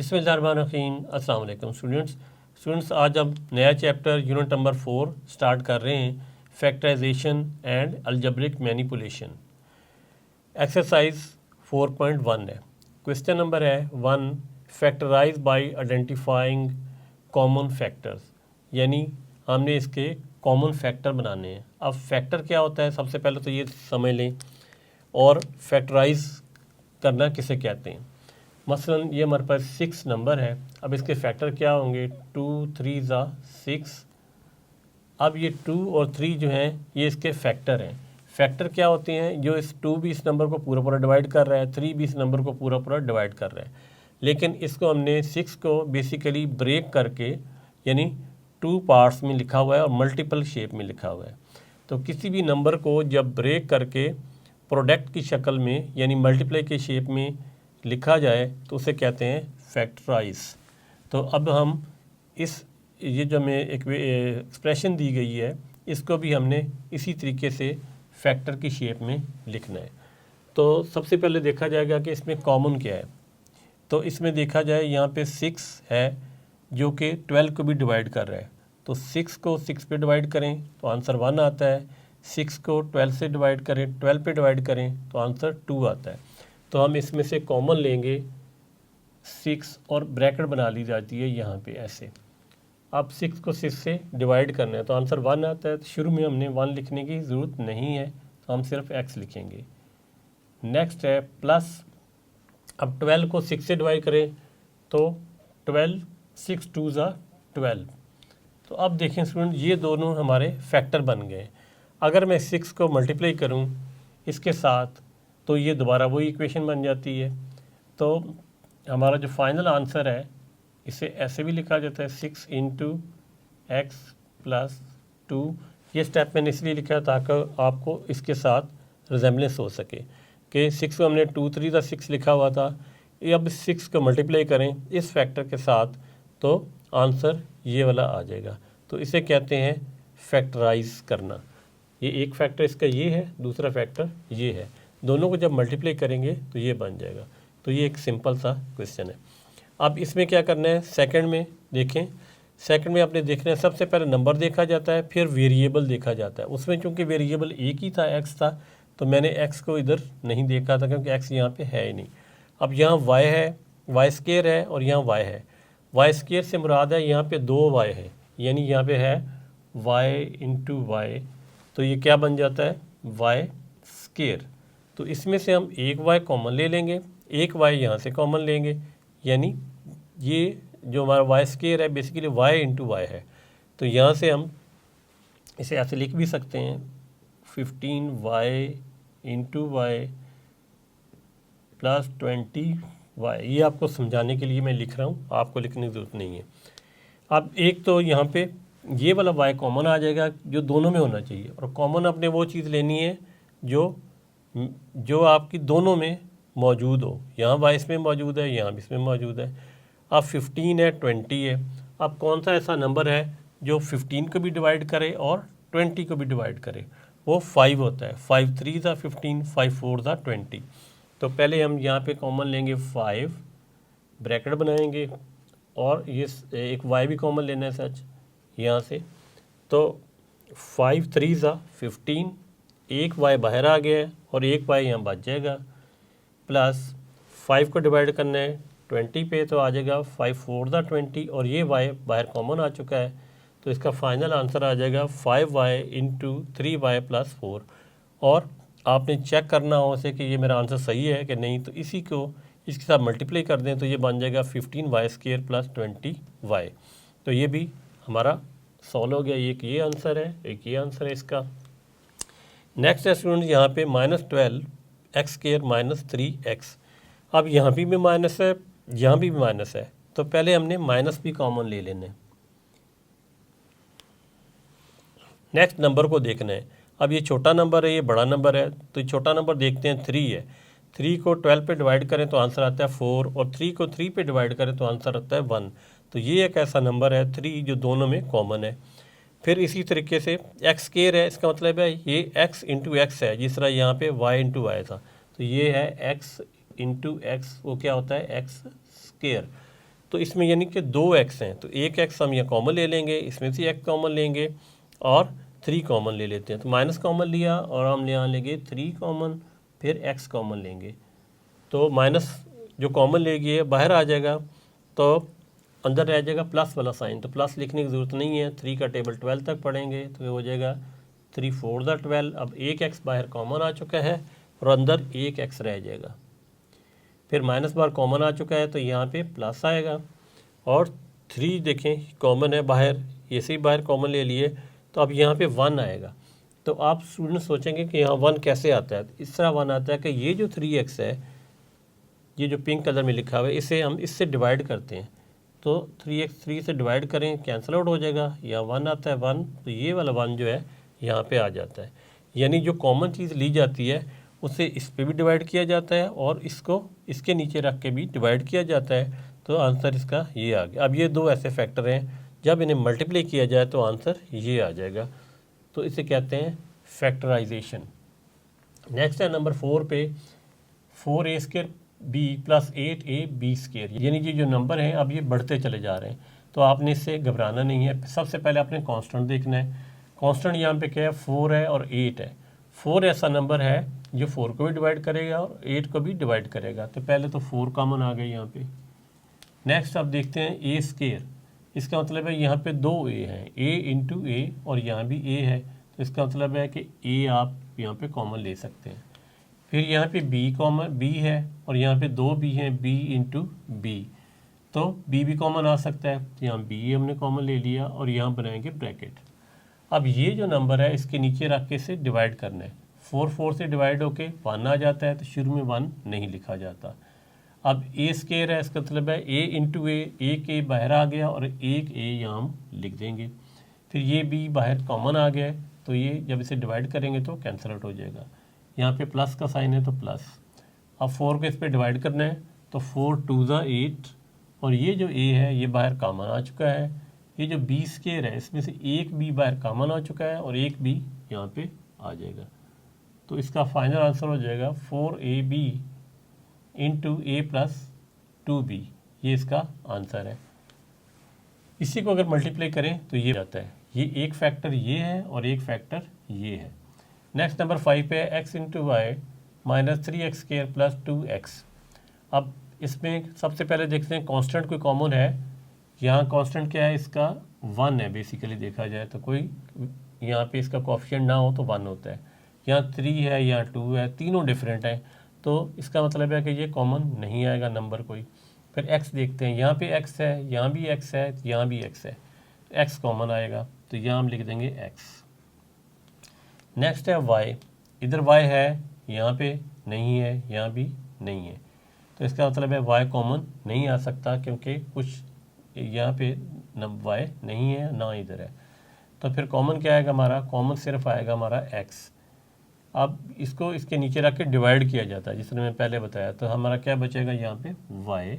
बिस्मिल्लाहिर्रहमानिर्रहीम। अस्सलाम वालेकुम स्टूडेंट्स, आज हम नया चैप्टर यूनिट नंबर 4 स्टार्ट कर रहे हैं, factorisation and algebraic manipulation. Exercise 4.1 है। क्वेश्चन नंबर है 1, factorise by identifying common factors, यानी हमने इसके कॉमन फैक्टर बनाने हैं। अब फैक्टर क्या होता है, सबसे पहले तो ये समझ लें, और फैक्टराइज करना किसे कहते हैं। मसलन ये हमारे पास 6 नंबर है। अब इसके फैक्टर क्या होंगे, 2 3 ज़ा 6। अब ये 2 और 3 जो हैं ये इसके फैक्टर हैं। फैक्टर क्या होते हैं, जो इस 2 भी इस नंबर को पूरा पूरा डिवाइड कर रहा है, 3 भी इस नंबर को पूरा पूरा डिवाइड कर रहा है। लेकिन इसको हमने 6 को बेसिकली ब्रेक करके, यानी 2 पार्ट्स में लिखा हुआ है और मल्टीपल शेप में लिखा हुआ है। तो किसी भी नंबर को जब ब्रेक करके प्रोडक्ट की शक्ल में, यानी मल्टीप्लाई के शेप में लिखा जाए तो उसे कहते हैं फैक्टराइज। तो अब हम ये जो हमें एक एक्सप्रेशन दी गई है, इसको भी हमने इसी तरीके से फैक्टर की शेप में लिखना है। तो सबसे पहले देखा जाएगा कि इसमें कॉमन क्या है। तो इसमें देखा जाए, यहाँ पे 6 है जो कि 12 को भी डिवाइड कर रहा है। तो 6 को 6 पे डिवाइड करें तो आंसर 1 आता है। 6 को 12 से डिवाइड करें, 12 पे डिवाइड करें तो आंसर 2 आता है। तो हम इसमें से कॉमन लेंगे 6 और ब्रैकेट बना ली जाती है यहाँ पे ऐसे। अब 6 को 6 से डिवाइड करना है तो आंसर 1 आता है। तो शुरू में हमने 1 लिखने की ज़रूरत नहीं है, तो हम सिर्फ x लिखेंगे। नेक्स्ट है प्लस। अब 12 को 6 से डिवाइड करें तो 12, 6 2 ज़ा 12। तो अब देखें स्टूडेंट, ये दोनों हमारे फैक्टर बन गए। अगर मैं 6 को मल्टीप्लाई करूँ इसके साथ तो ये दोबारा वही इक्वेशन बन जाती है। तो हमारा जो फाइनल आंसर है, इसे ऐसे भी लिखा जाता है 6 इंटू एक्स प्लस 2। ये स्टेप मैंने इसलिए लिखा है ताकि आपको इसके साथ रिजेम्बलेंस हो सके कि 6 को हमने 2 3 ज़ा 6 लिखा हुआ था। ये अब 6 को मल्टीप्लाई करें इस फैक्टर के साथ तो आंसर ये वाला आ जाएगा। तो इसे कहते हैं फैक्टराइज करना। ये एक फैक्टर इसका ये है, दूसरा फैक्टर ये है। दोनों को जब मल्टीप्लाई करेंगे तो ये बन जाएगा। तो ये एक सिंपल सा क्वेश्चन है। अब इसमें क्या करना है, सेकंड में देखें। सेकंड में आपने देखना है, सबसे पहले नंबर देखा जाता है, फिर वेरिएबल देखा जाता है। उसमें चूंकि वेरिएबल एक ही था, एक्स था, तो मैंने एक्स को इधर नहीं देखा था क्योंकि एक्स यहाँ पे है ही नहीं। अब यहाँ वाई है, वाई स्केयर है, और यहाँ वाई है। वाई स्केयर से मुराद है यहाँ पे 2 वाई है, यानी यहाँ पे है वाई इंटू वाई। तो ये क्या बन जाता है, वाई स्केयर। तो इसमें से हम एक y कॉमन ले लेंगे, एक y यहाँ से कॉमन लेंगे, यानी ये जो हमारा y स्केयर है बेसिकली y इंटू वाई है। तो यहाँ से हम इसे ऐसे लिख भी सकते हैं 15y into y plus 20y। ये आपको समझाने के लिए मैं लिख रहा हूँ, आपको लिखने की ज़रूरत नहीं है। अब एक तो यहाँ पे ये वाला y कॉमन आ जाएगा जो दोनों में होना चाहिए, और कॉमन आपने वो चीज़ लेनी है जो आपकी दोनों में मौजूद हो। यहाँ y इसमें मौजूद है, यहाँ भी इसमें मौजूद है। अब 15 है, 20 है। अब कौन सा ऐसा नंबर है जो 15 को भी डिवाइड करे और 20 को भी डिवाइड करे, वो 5 होता है। 5 3 ज़ा 15, 5 4 ज़ा 20। तो पहले हम यहाँ पे कॉमन लेंगे 5, ब्रैकेट बनाएंगे, और ये एक y भी कॉमन लेना है सच यहाँ से। तो 5 3 ज़ा 15, एक y बाहर आ गया है और एक y यहाँ बच जाएगा, प्लस 5 को डिवाइड करना है 20 पे तो आ जाएगा 5 4 ज़ा 20, और ये y बाहर कॉमन आ चुका है। तो इसका फाइनल आंसर आ जाएगा 5y इंटू 3y प्लस 4। और आपने चेक करना हो उसे कि ये मेरा आंसर सही है कि नहीं, तो इसी को इसके साथ मल्टीप्लाई कर दें तो ये बन जाएगा 15y स्क्वायर प्लस 20y। तो ये भी हमारा सॉल्व हो गया। एक ये आंसर है, एक ये आंसर है इसका। नेक्स्ट है स्टूडेंट, यहाँ पे -12 एक्स स्क्वायर माइनस 3x। अब यहाँ भी माइनस है, यहाँ भी माइनस है, तो पहले हमने माइनस भी कॉमन ले लेना है। नेक्स्ट नंबर को देखना है। अब ये छोटा नंबर है, ये बड़ा नंबर है, तो छोटा नंबर देखते हैं 3 है। 3 को 12 पे डिवाइड करें तो आंसर आता है 4, और 3 को 3 पे डिवाइड करें तो आंसर आता है 1। तो ये एक ऐसा नंबर है 3 जो दोनों में कॉमन है। फिर इसी तरीके से एक्स स्क्वायर है, इसका मतलब है ये x इंटू एक्स है, जिस तरह यहाँ पे y इंटू वाई था। तो ये है x इंटू एक्स, वो क्या होता है x स्क्वायर। तो इसमें यानी कि 2x हैं, तो एक x हम यहाँ कॉमन ले लेंगे, इसमें से x कॉमन लेंगे और 3 कॉमन ले लेते हैं। तो माइनस कॉमन लिया और हम यहाँ लेंगे 3 कॉमन, फिर x कॉमन लेंगे। तो माइनस जो कॉमन ले गए बाहर आ जाएगा, तो अंदर रह जाएगा प्लस वाला साइन, तो प्लस लिखने की ज़रूरत नहीं है। 3 का टेबल 12 तक पढ़ेंगे तो ये हो जाएगा 3 4 12। अब एक x बाहर कॉमन आ चुका है और अंदर एक x रह जाएगा। फिर माइनस बार कॉमन आ चुका है तो यहाँ पे प्लस आएगा, और 3 देखें कॉमन है बाहर, ये से ही बाहर कॉमन ले लिए, तो अब यहाँ पे 1 आएगा। तो आप स्टूडेंट सोचेंगे कि यहाँ 1 कैसे आता है। इस तरह 1 आता है कि ये जो 3x है, ये जो पिंक कलर में लिखा हुआ है, इसे हम इससे डिवाइड करते हैं। तो 3x 3 से डिवाइड करें, कैंसिल आउट हो जाएगा, यहाँ 1 आता है 1, तो ये वाला 1 जो है यहाँ पे आ जाता है। यानी जो कॉमन चीज़ ली जाती है उसे इस पे भी डिवाइड किया जाता है और इसको इसके नीचे रख के भी डिवाइड किया जाता है। तो आंसर इसका ये आ गया। अब ये 2 ऐसे फैक्टर हैं, जब इन्हें मल्टीप्लाई किया जाए तो आंसर ये आ जाएगा। तो इसे कहते हैं फैक्टराइजेशन। नेक्स्ट है नंबर 4 पे 4a² b + 8ab², यानी कि जो नंबर हैं अब ये बढ़ते चले जा रहे हैं। तो आपने इससे घबराना नहीं है। सबसे पहले आपने कांस्टेंट देखना है। कांस्टेंट यहाँ पे क्या है, 4 है और 8 है। 4 ऐसा नंबर है जो 4 को भी डिवाइड करेगा और 8 को भी डिवाइड करेगा। तो पहले तो 4 कॉमन आ गए यहाँ पे। नेक्स्ट आप देखते हैं a²। इसका मतलब है यहाँ पे 2 a हैं, a × a, और यहाँ भी a है, तो इसका मतलब है कि a आप यहाँ पे कॉमन ले सकते हैं। फिर यहाँ पे b है और यहाँ पे 2 b हैं, b × b, तो b भी कॉमन आ सकता है, तो यहाँ b हमने कॉमन ले लिया और यहाँ बनाएंगे ब्रैकेट। अब ये जो नंबर है इसके नीचे रख के इसे डिवाइड करना है। 4 से डिवाइड होके 1 आ जाता है, तो शुरू में 1 नहीं लिखा जाता। अब a² है, इसका मतलब है a × a, एक a बाहर आ गया और एक a यहाँ हम लिख देंगे। फिर ये b बाहर कॉमन आ गया है, तो ये जब इसे डिवाइड करेंगे तो कैंसिल आउट हो जाएगा। यहाँ पे प्लस का साइन है तो प्लस। अब 4 को इस पर डिवाइड करना है, तो 4 2 8, और ये जो a है ये बाहर कॉमन आ चुका है। ये जो b² है इसमें से एक b बाहर कॉमन आ चुका है और एक b यहाँ पे आ जाएगा। तो इसका फाइनल आंसर हो जाएगा 4ab × a + 2b, ये इसका आंसर है। इसी को अगर मल्टीप्लाई करें तो ये आता है। ये एक फैक्टर ये है और एक फैक्टर ये है। नेक्स्ट नंबर 5 पे x × y - 3x² + 2x। अब इसमें सबसे पहले देखते हैं कांस्टेंट कोई कॉमन है। यहाँ कांस्टेंट क्या है, इसका 1 है बेसिकली देखा जाए तो। कोई यहाँ पे इसका कोएफिशिएंट ना हो तो 1 होता है। यहाँ 3 है, यहाँ 2 है, तीनों डिफरेंट हैं, तो इसका मतलब है कि ये कॉमन नहीं आएगा नंबर कोई। फिर x देखते हैं, यहाँ पे x है, यहाँ भी x है, यहाँ भी x है, x कॉमन आएगा, तो यहाँ हम लिख देंगे x। नेक्स्ट है y। इधर y है, यहाँ पे नहीं है, यहाँ भी नहीं है, तो इसका मतलब है y कॉमन नहीं आ सकता, क्योंकि कुछ यहाँ पे y नहीं है ना इधर है। तो फिर कॉमन क्या आएगा हमारा, कॉमन सिर्फ आएगा हमारा x। अब इसको इसके नीचे रख के डिवाइड किया जाता है, जिसने मैं पहले बताया। तो हमारा क्या बचेगा यहाँ पे, y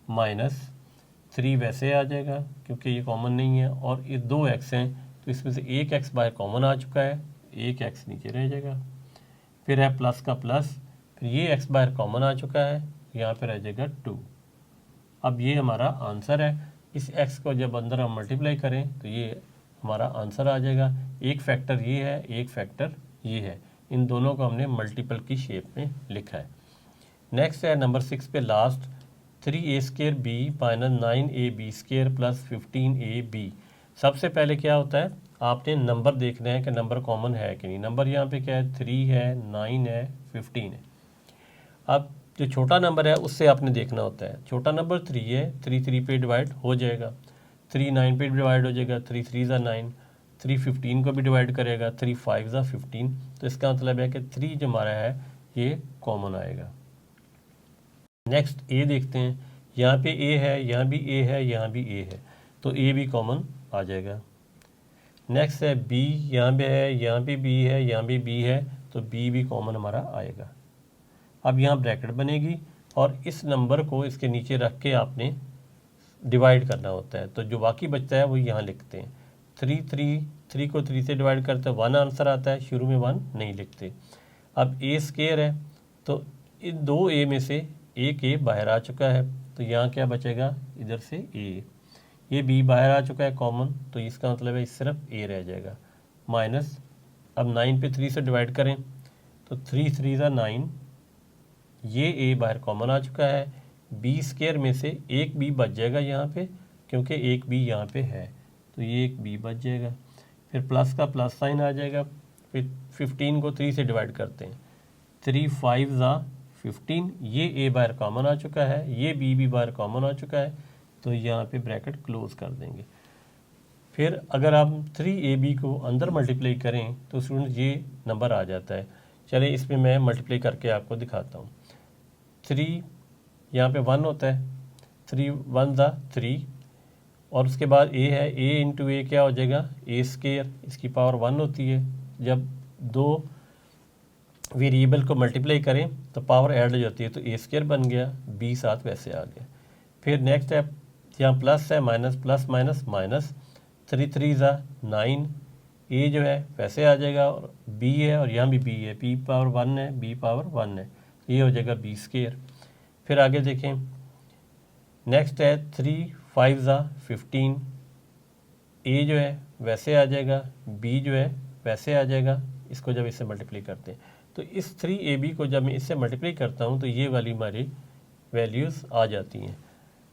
- 3 वैसे आ जाएगा क्योंकि ये कॉमन नहीं है, और ये 2x हैं, तो इसमें से एक x बाहर कॉमन आ चुका है, एक x नीचे रह जाएगा। फिर है प्लस का प्लस, फिर ये x बाहर कॉमन आ चुका है, यहाँ पे रह जाएगा 2। अब ये हमारा आंसर है। इस x को जब अंदर हम मल्टीप्लाई करें तो ये हमारा आंसर आ जाएगा। एक फैक्टर ये है, एक फैक्टर ये है, इन दोनों को हमने मल्टीपल की शेप में लिखा है। नेक्स्ट है नंबर 6 पे last, 3a² b - 9ab² + 15ab। सबसे पहले क्या होता है, आपने नंबर देखना है कि नंबर कॉमन है कि नहीं। नंबर यहाँ पे क्या है, 3 है, 9 है, 15 है। अब जो छोटा नंबर है उससे आपने देखना होता है। छोटा नंबर 3 है, 3 3 पे डिवाइड हो जाएगा, 3 9 पे डिवाइड हो जाएगा, 3 3 = 9, 3 15 को भी डिवाइड करेगा, 3 5 = 15। तो इसका मतलब है कि 3 जो हमारा है ये कॉमन आएगा। नेक्स्ट a देखते हैं, यहाँ पे a है, यहाँ भी a है, यहाँ भी a है, तो a भी कॉमन आ जाएगा। नेक्स्ट है b, यहाँ पे है, यहाँ भी b है, यहाँ भी b है, तो b भी कॉमन हमारा आएगा। अब यहाँ ब्रैकेट बनेगी और इस नंबर को इसके नीचे रख के आपने डिवाइड करना होता है, तो जो बाकी बचता है वो यहाँ लिखते हैं। 3 को 3 से डिवाइड करते हैं, 1 आंसर आता है, शुरू में 1 नहीं लिखते। अब a² है, तो इन 2 a में से एक a बाहर आ चुका है, तो यहाँ क्या बचेगा, इधर से ए, ये बी बाहर आ चुका है कॉमन, तो इसका मतलब है सिर्फ ए रह जाएगा। माइनस, अब 9 पे 3 से डिवाइड करें तो 3 3 ज़ा 9, ये ए बाहर कॉमन आ चुका है, बी स्क्वायर में से एक बी बच जाएगा यहाँ पे, क्योंकि एक बी यहाँ पे है, तो ये एक बी बच जाएगा। फिर प्लस का प्लस साइन आ जाएगा, फिर 15 को 3 से डिवाइड करते हैं, 3 5 ज़ा 15, ये ए बाहर कॉमन आ चुका है, ये बी भी बाहर कॉमन आ चुका है, तो यहाँ पे ब्रैकेट क्लोज कर देंगे। फिर अगर आप 3ab को अंदर मल्टीप्लाई करें तो स्टूडेंट ये नंबर आ जाता है। चलिए इसमें मैं मल्टीप्लाई करके आपको दिखाता हूँ। 3 यहाँ पे 1 होता है, 3 1 ज़ा 3, और उसके बाद a है, a इंटू ए क्या हो जाएगा, ए स्क्वायर, इसकी पावर 1 होती है। जब दो वेरिएबल को मल्टीप्लाई करें तो पावर ऐड हो जाती है, तो ए स्क्वायर बन गया, b साथ वैसे आ गया। फिर नेक्स्ट है, यहाँ प्लस है, माइनस प्लस माइनस माइनस, 3 3 ज़ा 9, ए जो है वैसे आ जाएगा, और बी है और यहाँ भी बी है, पी पावर 1 है, बी पावर 1 है, ये हो जाएगा बी स्क्वायर। फिर आगे देखें, नेक्स्ट है 3 5 ज़ा 15, ए जो है वैसे आ जाएगा, बी जो है वैसे आ जाएगा, इसको जब इससे मल्टीप्लाई करते हैं तो इस 3ab को जब मैं इससे मल्टीप्लाई करता हूँ तो ये वाली हमारी वैल्यूज़ आ जाती हैं।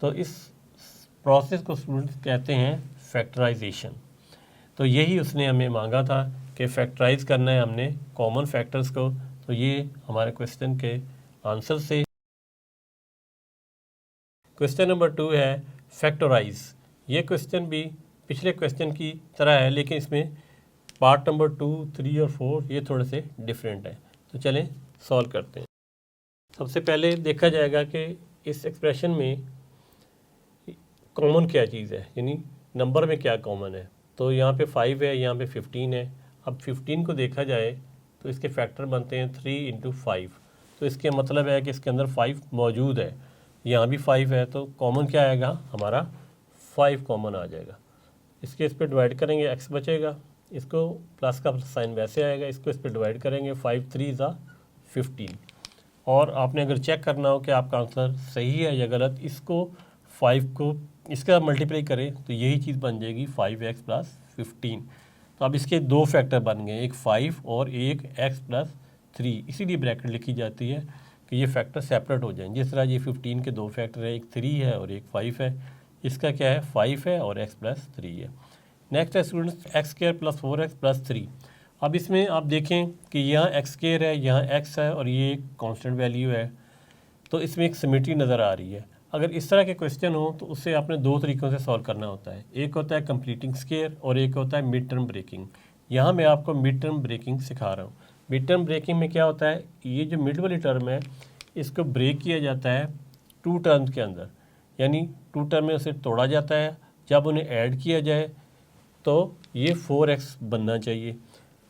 तो इस प्रोसेस को स्टूडेंट्स कहते हैं फैक्टराइजेशन। तो यही उसने हमें मांगा था कि फैक्टराइज करना है हमने कॉमन फैक्टर्स को, तो ये हमारे क्वेश्चन के आंसर से। क्वेश्चन नंबर 2 है फैक्टराइज। ये क्वेश्चन भी पिछले क्वेश्चन की तरह है, लेकिन इसमें पार्ट नंबर 2 3 और 4 ये थोड़े से डिफरेंट है। तो चलें सॉल्व करते हैं। सबसे पहले देखा जाएगा कि इस एक्सप्रेशन में कॉमन क्या चीज़ है, यानी नंबर में क्या कॉमन है। तो यहाँ पे 5 है, यहाँ पे 15 है। अब 15 को देखा जाए तो इसके फैक्टर बनते हैं 3 इंटू 5, तो इसके मतलब है कि इसके अंदर 5 मौजूद है, यहाँ भी 5 है, तो कॉमन क्या आएगा हमारा, 5 कॉमन आ जाएगा। इसके इस पर डिवाइड करेंगे, x बचेगा, इसको प्लस का साइन वैसे आएगा, इसको इस पर डिवाइड करेंगे, 5 3 ज़ा 15। और आपने अगर चेक करना हो कि आपका आंसर सही है या गलत, इसको 5 को इसका मल्टीप्लाई करें तो यही चीज़ बन जाएगी 5x प्लस 15। तो अब इसके दो फैक्टर बन गए, एक 5 और एक x प्लस 3, इसीलिए ब्रैकेट लिखी जाती है कि ये फैक्टर सेपरेट हो जाएं। जिस तरह ये 15 के दो फैक्टर है, एक 3 है और एक 5 है, इसका क्या है 5 है और x प्लस 3 है। नेक्स्ट है students x square plus 4x plus 3। अब इसमें आप देखें कि यहाँ एक्स स्क्वायर है, यहाँ x है और ये एक कॉन्स्टेंट वैल्यू है, तो इसमें एक सिमेट्री नज़र आ रही है। अगर इस तरह के क्वेश्चन हो तो उससे आपने दो तरीक़ों से सॉल्व करना होता है, एक होता है कंप्लीटिंग स्क्वायर और एक होता है मिड टर्म ब्रेकिंग। यहाँ मैं आपको मिड टर्म ब्रेकिंग सिखा रहा हूँ। मिड टर्म ब्रेकिंग में क्या होता है, ये जो मिड वाली टर्म है इसको ब्रेक किया जाता है 2 टर्म्स के अंदर, यानी 2 टर्म में उसे तोड़ा जाता है। जब उन्हें ऐड किया जाए तो ये 4x बनना चाहिए,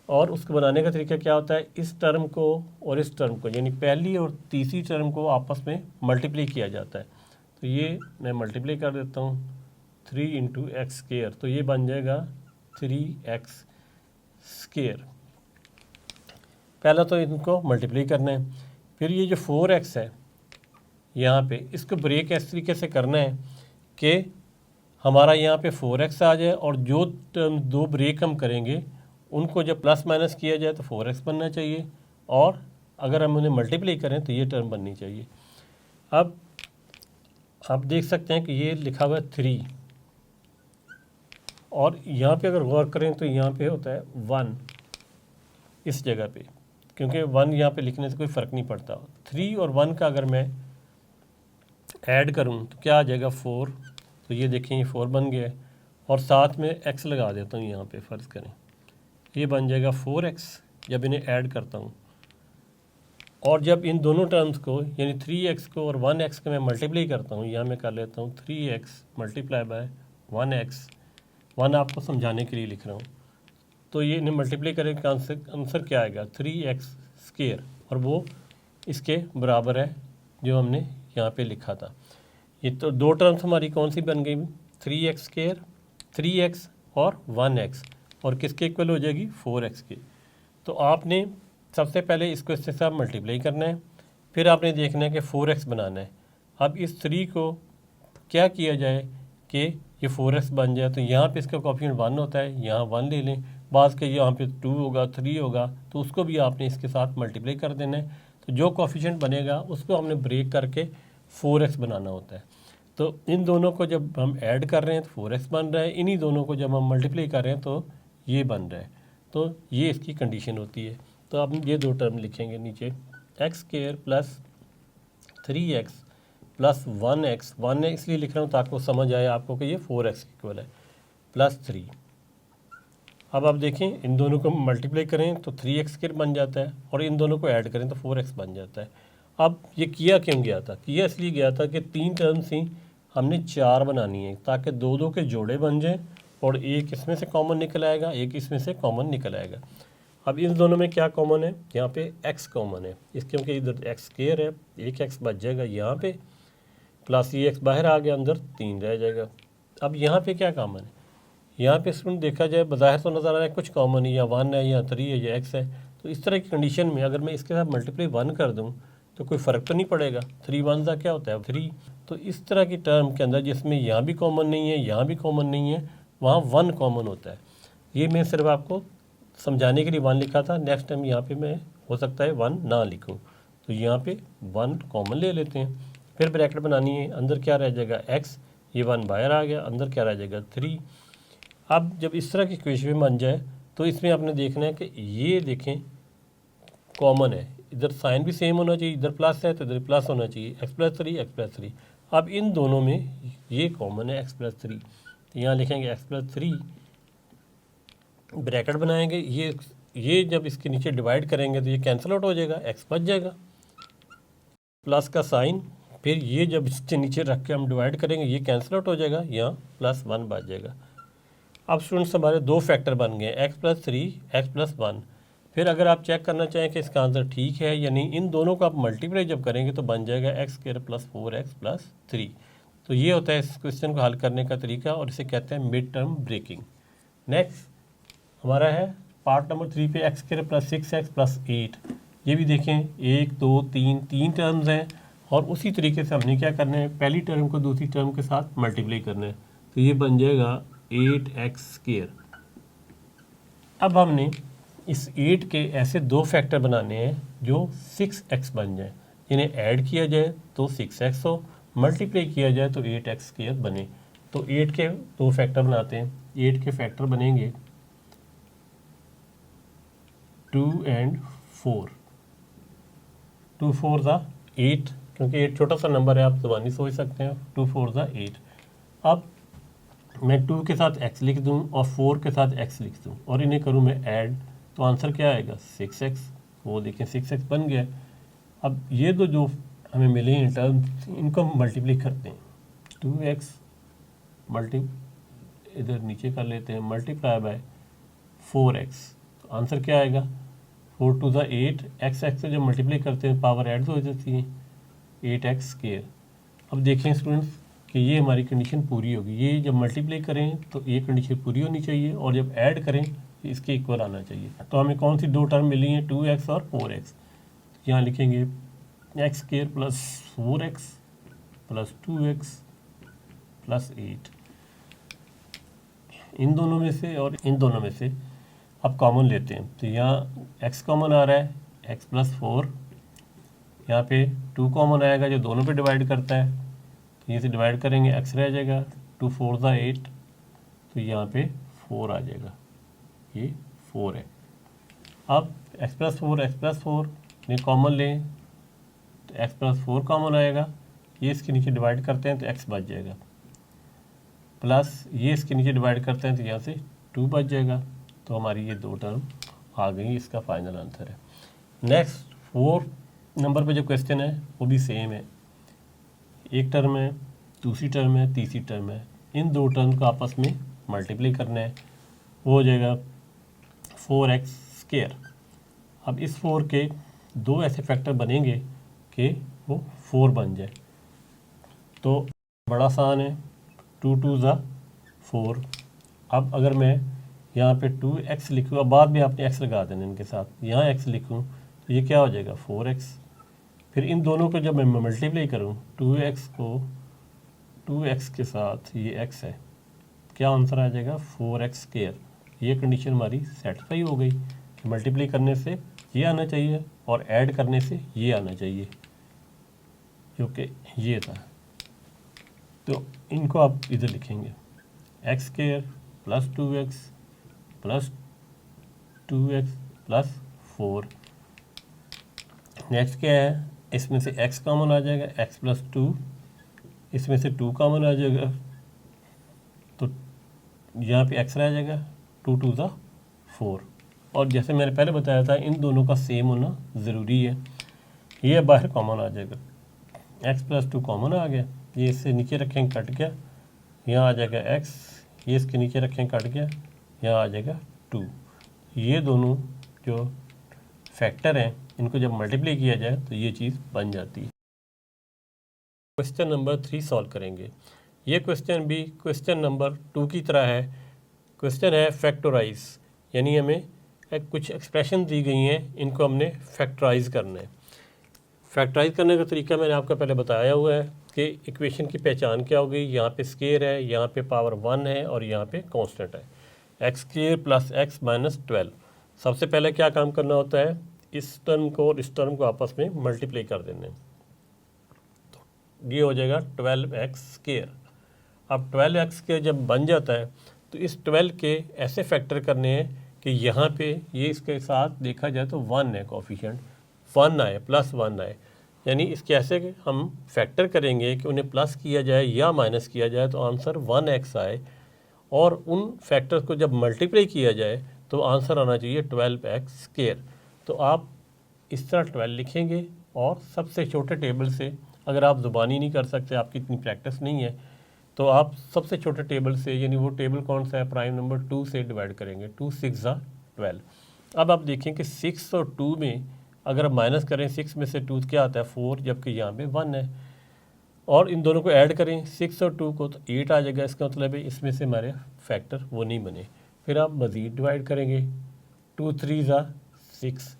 और उसको बनाने का तरीका क्या होता है, इस टर्म को और इस टर्म को, यानी पहली और तीसरी टर्म को आपस में मल्टीप्लाई किया जाता है। तो ये मैं मल्टीप्लाई कर देता हूँ, 3 इंटू एक्स स्क्वेयर, तो ये बन जाएगा 3x स्क्वेयर। पहला तो इनको मल्टीप्लाई करना है, फिर ये जो 4x है यहाँ पे, इसको ब्रेक इस तरीके से करना है कि हमारा यहाँ पे 4x आ जाए, और जो टर्म दो ब्रेक हम करेंगे उनको जब प्लस माइनस किया जाए तो 4x बनना चाहिए, और अगर हम उन्हें मल्टीप्लाई करें तो ये टर्म बननी चाहिए। अब आप देख सकते हैं कि ये लिखा हुआ है 3, और यहाँ पे अगर गौर करें तो यहाँ पे होता है 1 इस जगह पे, क्योंकि 1 यहाँ पे लिखने से कोई फ़र्क नहीं पड़ता। 3 और 1 का अगर मैं ऐड करूँ तो क्या आ जाएगा 4, तो ये देखें ये 4 बन गया है, और साथ में x लगा देता हूँ यहाँ पे, फ़र्ज़ करें ये बन जाएगा 4x जब इन्हें ऐड करता हूँ। और जब इन दोनों टर्म्स को यानी 3x को और 1x को मैं मल्टीप्लाई करता हूँ, यहाँ मैं कर लेता हूँ 3x मल्टीप्लाई बाय 1x, 1 आपको समझाने के लिए लिख रहा हूँ। तो ये इन्हें मल्टीप्लाई करें का आंसर क्या आएगा 3x स्क्वायर, और वो इसके बराबर है जो हमने यहाँ पे लिखा था। ये तो दो टर्म्स हमारी कौन सी बन गई, 3x स्क्वायर, 3x और 1x, और किसके इक्वल हो जाएगी 4x के। तो आपने सबसे पहले इसको इससे साथ मल्टीप्लाई करना है, फिर आपने देखना है कि 4x बनाना है। अब इस 3 को क्या किया जाए कि ये 4x बन जाए, तो यहाँ पे इसका कोफिशिएंट 1 होता है, यहाँ 1 ले लें, बाद के यहाँ पे 2 होगा, 3 होगा, तो उसको भी आपने इसके साथ मल्टीप्लाई कर देना है। तो जो कोफिशिएंट बनेगा उसको हमने ब्रेक करके 4x बनाना होता है। तो इन दोनों को जब हम ऐड कर रहे हैं तो 4x बन रहा है, इन्हीं दोनों को जब हम मल्टीप्लाई कर रहे हैं तो ये बन रहा है। तो ये इसकी कंडीशन होती है। तो आप ये दो टर्म लिखेंगे नीचे, x² plus 3x plus 1x, 1 इसलिए लिख रहा हूँ ताकि वो समझ आए आपको कि ये 4x इक्वल है, प्लस 3। अब आप देखें इन दोनों को मल्टीप्लाई करें तो 3x² बन जाता है, और इन दोनों को ऐड करें तो 4x बन जाता है। अब ये किया क्यों गया था? किया इसलिए गया था कि 3 टर्म्स ही हमने 4 बनानी है, ताकि 2-2 के जोड़े बन जाएँ, और एक इसमें से कॉमन निकल आएगा, एक इसमें से कॉमन निकल आएगा। अब इन दोनों में क्या कॉमन है? यहाँ पे x कॉमन है, इस क्योंकि इधर x² है, एक x बच जाएगा यहाँ पे, प्लस ये x बाहर आ गया, अंदर 3 रह जाएगा। अब यहाँ पे क्या कॉमन है? यहाँ पे स्टूडेंट देखा जाए बज़ाहिर तो नज़र आ रहा है कुछ कॉमन है, या 1 है या 3 है या x है। तो इस तरह की कंडीशन में अगर मैं इसके साथ मल्टीप्लाई 1 कर दूँ तो कोई फ़र्क तो नहीं पड़ेगा, 3 1 का क्या होता है 3। तो इस तरह की टर्म के अंदर जिसमें यहाँ भी कॉमन नहीं है, यहाँ भी कॉमन नहीं है, वहाँ 1 कॉमन होता है। ये मैं सिर्फ आपको समझाने के लिए 1 लिखा था, नेक्स्ट टाइम यहाँ पे मैं हो सकता है 1 ना लिखूँ, तो यहाँ पे 1 कॉमन ले लेते हैं। फिर ब्रैकेट बनानी है, अंदर क्या रह जाएगा x, ये 1 बाहर आ गया, अंदर क्या रह जाएगा 3। अब जब इस तरह की इक्वेशन बन जाए तो इसमें आपने देखना है कि ये देखें कॉमन है, इधर साइन भी सेम होना चाहिए, इधर प्लस है तो इधर प्लस होना चाहिए, x+3। अब इन दोनों में ये कॉमन है x+3, तो यहाँ लिखेंगे x+3, ब्रैकेट बनाएंगे, ये जब इसके नीचे डिवाइड करेंगे तो ये कैंसिल आउट हो जाएगा, x बच जाएगा, प्लस का साइन, फिर ये जब इसके नीचे रख के हम डिवाइड करेंगे ये कैंसिल आउट हो जाएगा, यहाँ +1 बच जाएगा। अब स्टूडेंट्स हमारे 2 फैक्टर बन गए, x+3, x+1। फिर अगर आप चेक करना चाहें कि इसका आंसर ठीक है या नहीं, इन दोनों को आप मल्टीप्लाई जब करेंगे तो बन जाएगा x² + 4x + 3। तो ये होता है इस क्वेश्चन को हल करने का तरीका, और इसे कहते हैं मिड टर्म ब्रेकिंग। नेक्स्ट हमारा है पार्ट नंबर 3 पे x² + 6x + 8। ये भी देखें 1 2 3 टर्म्स हैं, और उसी तरीके से हमने क्या करना है, पहली टर्म को दूसरी टर्म के साथ मल्टीप्लाई करना है, तो ये बन जाएगा 8x²। अब हमने इस 8 के ऐसे 2 फैक्टर बनाने हैं जो 6x बन जाए, इन्हें ऐड किया जाए तो 6x हो, मल्टीप्लाई किया जाए तो 8x² बने। तो 8 के 2 फैक्टर बनाते हैं, 8 के फैक्टर बनेंगे 2 और 4, 2 4 ज़ा 8, क्योंकि 8 छोटा सा नंबर है, आप ज़बानी सोच सकते हैं, 2 4 ज़ा 8। अब मैं 2 के साथ x लिख दूं और 4 के साथ x लिख दूं और इन्हें करूं मैं ऐड, तो आंसर क्या आएगा 6x। वो देखें 6x बन गया। अब ये जो हमें मिले हैं टर्म, इनको हम मल्टीप्लाई करते हैं, 2x इधर नीचे कर लेते हैं, मल्टीप्लाई बाय 4x, तो आंसर क्या आएगा 4 2 ज़ा 8, x से जब मल्टीप्लाई करते हैं पावर ऐड हो जाती है, 8x²। अब देखें स्टूडेंट्स कि ये हमारी कंडीशन पूरी होगी, ये जब मल्टीप्लाई करें तो ये कंडीशन पूरी होनी चाहिए, और जब ऐड करें तो इसके इक्वल आना चाहिए। तो हमें कौन सी 2 टर्म मिली हैं, 2x और 4x। यहाँ लिखेंगे x² + 4x + 2x + 8। इन दोनों में से और इन दोनों में से अब कॉमन लेते हैं, तो यहाँ x कॉमन आ रहा है, x + 4, यहाँ पे 2 कॉमन आएगा जो दोनों पे डिवाइड करता है, तो ये से डिवाइड करेंगे x रह जाएगा, 2 4 ज़ा 8, तो यहाँ पे 4 आ जाएगा, ये 4 है। अब x + 4 में कॉमन लें तो x + 4 कॉमन आएगा, ये इसके नीचे डिवाइड करते हैं तो x बच जाएगा, प्लस ये इसके नीचे डिवाइड करते हैं तो यहाँ से 2 बच जाएगा। तो हमारी ये 2 टर्म आ गई, इसका फाइनल आंसर है। नेक्स्ट 4 नंबर पे जो क्वेश्चन है वो भी सेम है, एक टर्म है, दूसरी टर्म है, तीसरी टर्म है, इन 2 टर्म को आपस में मल्टीप्लाई करना है, वो हो जाएगा 4x²। अब इस 4 के 2 ऐसे फैक्टर बनेंगे कि वो 4 बन जाए, तो बड़ा आसान है, 2 2 ज़ा 4। अब अगर मैं यहाँ पे 2x लिखूँ, अब बाद में आपने x लगा देना इनके साथ, यहाँ x लिखूँ तो ये क्या हो जाएगा 4x, फिर इन दोनों को जब मैं मल्टीप्लाई करूँ 2x को 2x के साथ, ये x है, क्या आंसर आ जाएगा 4x²। ये कंडीशन हमारी सेटिस्फाई हो गई। मल्टीप्लाई करने से ये आना चाहिए और ऐड करने से ये आना चाहिए, जो कि ये था। तो इनको आप इधर लिखेंगे x² plus 2x plus 2x plus 4। Next क्या है, इसमें से x कॉमन आ जाएगा, x प्लस 2, इसमें से 2 कॉमन आ जाएगा, तो यहाँ पे x रह जाएगा, 2 2 ज़ा 4। और जैसे मैंने पहले बताया था, इन दोनों का सेम होना ज़रूरी है। ये बाहर कॉमन आ जाएगा, x प्लस 2 कॉमन आ गया, ये इससे नीचे रखेंगे कट गया, यहाँ आ जाएगा x, ये इसके नीचे रखेंगे कट गया, यहाँ आ जाएगा 2। ये दोनों जो फैक्टर हैं इनको जब मल्टीप्लाई किया जाए तो ये चीज़ बन जाती है। क्वेश्चन नंबर 3 सॉल्व करेंगे। ये क्वेश्चन भी क्वेश्चन नंबर 2 की तरह है। क्वेश्चन है फैक्टराइज, यानी हमें कुछ एक्सप्रेशन दी गई हैं, इनको हमने फैक्टराइज करना है। फैक्टराइज करने का तरीका मैंने आपको पहले बताया हुआ है कि इक्वेशन की पहचान क्या होगी। यहाँ पे स्केयर है, यहाँ पे पावर 1 है और यहाँ पे कांस्टेंट है, x² प्लस x माइनस 12। सबसे पहले क्या काम करना होता है, इस टर्म को और इस टर्म को आपस में मल्टीप्लाई कर देने, तो ये हो जाएगा 12x²। अब 12x² जब बन जाता है तो इस 12 के ऐसे फैक्टर करने हैं कि यहाँ पे ये इसके साथ देखा जाए तो 1 है, कोफिशिएंट 1 आए, प्लस 1 आए। यानी इसके ऐसे हम फैक्टर करेंगे कि उन्हें प्लस किया जाए या माइनस किया जाए तो आंसर 1x आए, और उन फैक्टर्स को जब मल्टीप्लाई किया जाए तो आंसर आना चाहिए 12x²। तो आप इस तरह 12 लिखेंगे और सबसे छोटे टेबल से, अगर आप ज़ुबानी नहीं कर सकते, आपकी इतनी प्रैक्टिस नहीं है, तो आप सबसे छोटे टेबल से, यानी वो टेबल कौन सा है, प्राइम नंबर 2 से डिवाइड करेंगे। 2 6 ज़ा 12। अब आप देखें कि 6 और 2 में अगर आप माइनस करें, 6 में से 2 क्या आता है 4, जबकि यहाँ पे 1 है, और इन दोनों को ऐड करें 6 और 2 को तो 8 आ जाएगा। इसका मतलब है इसमें से हमारे फैक्टर वो नहीं बने। फिर आप मज़ीद डिवाइड करेंगे, 2 3 ज़ा 6।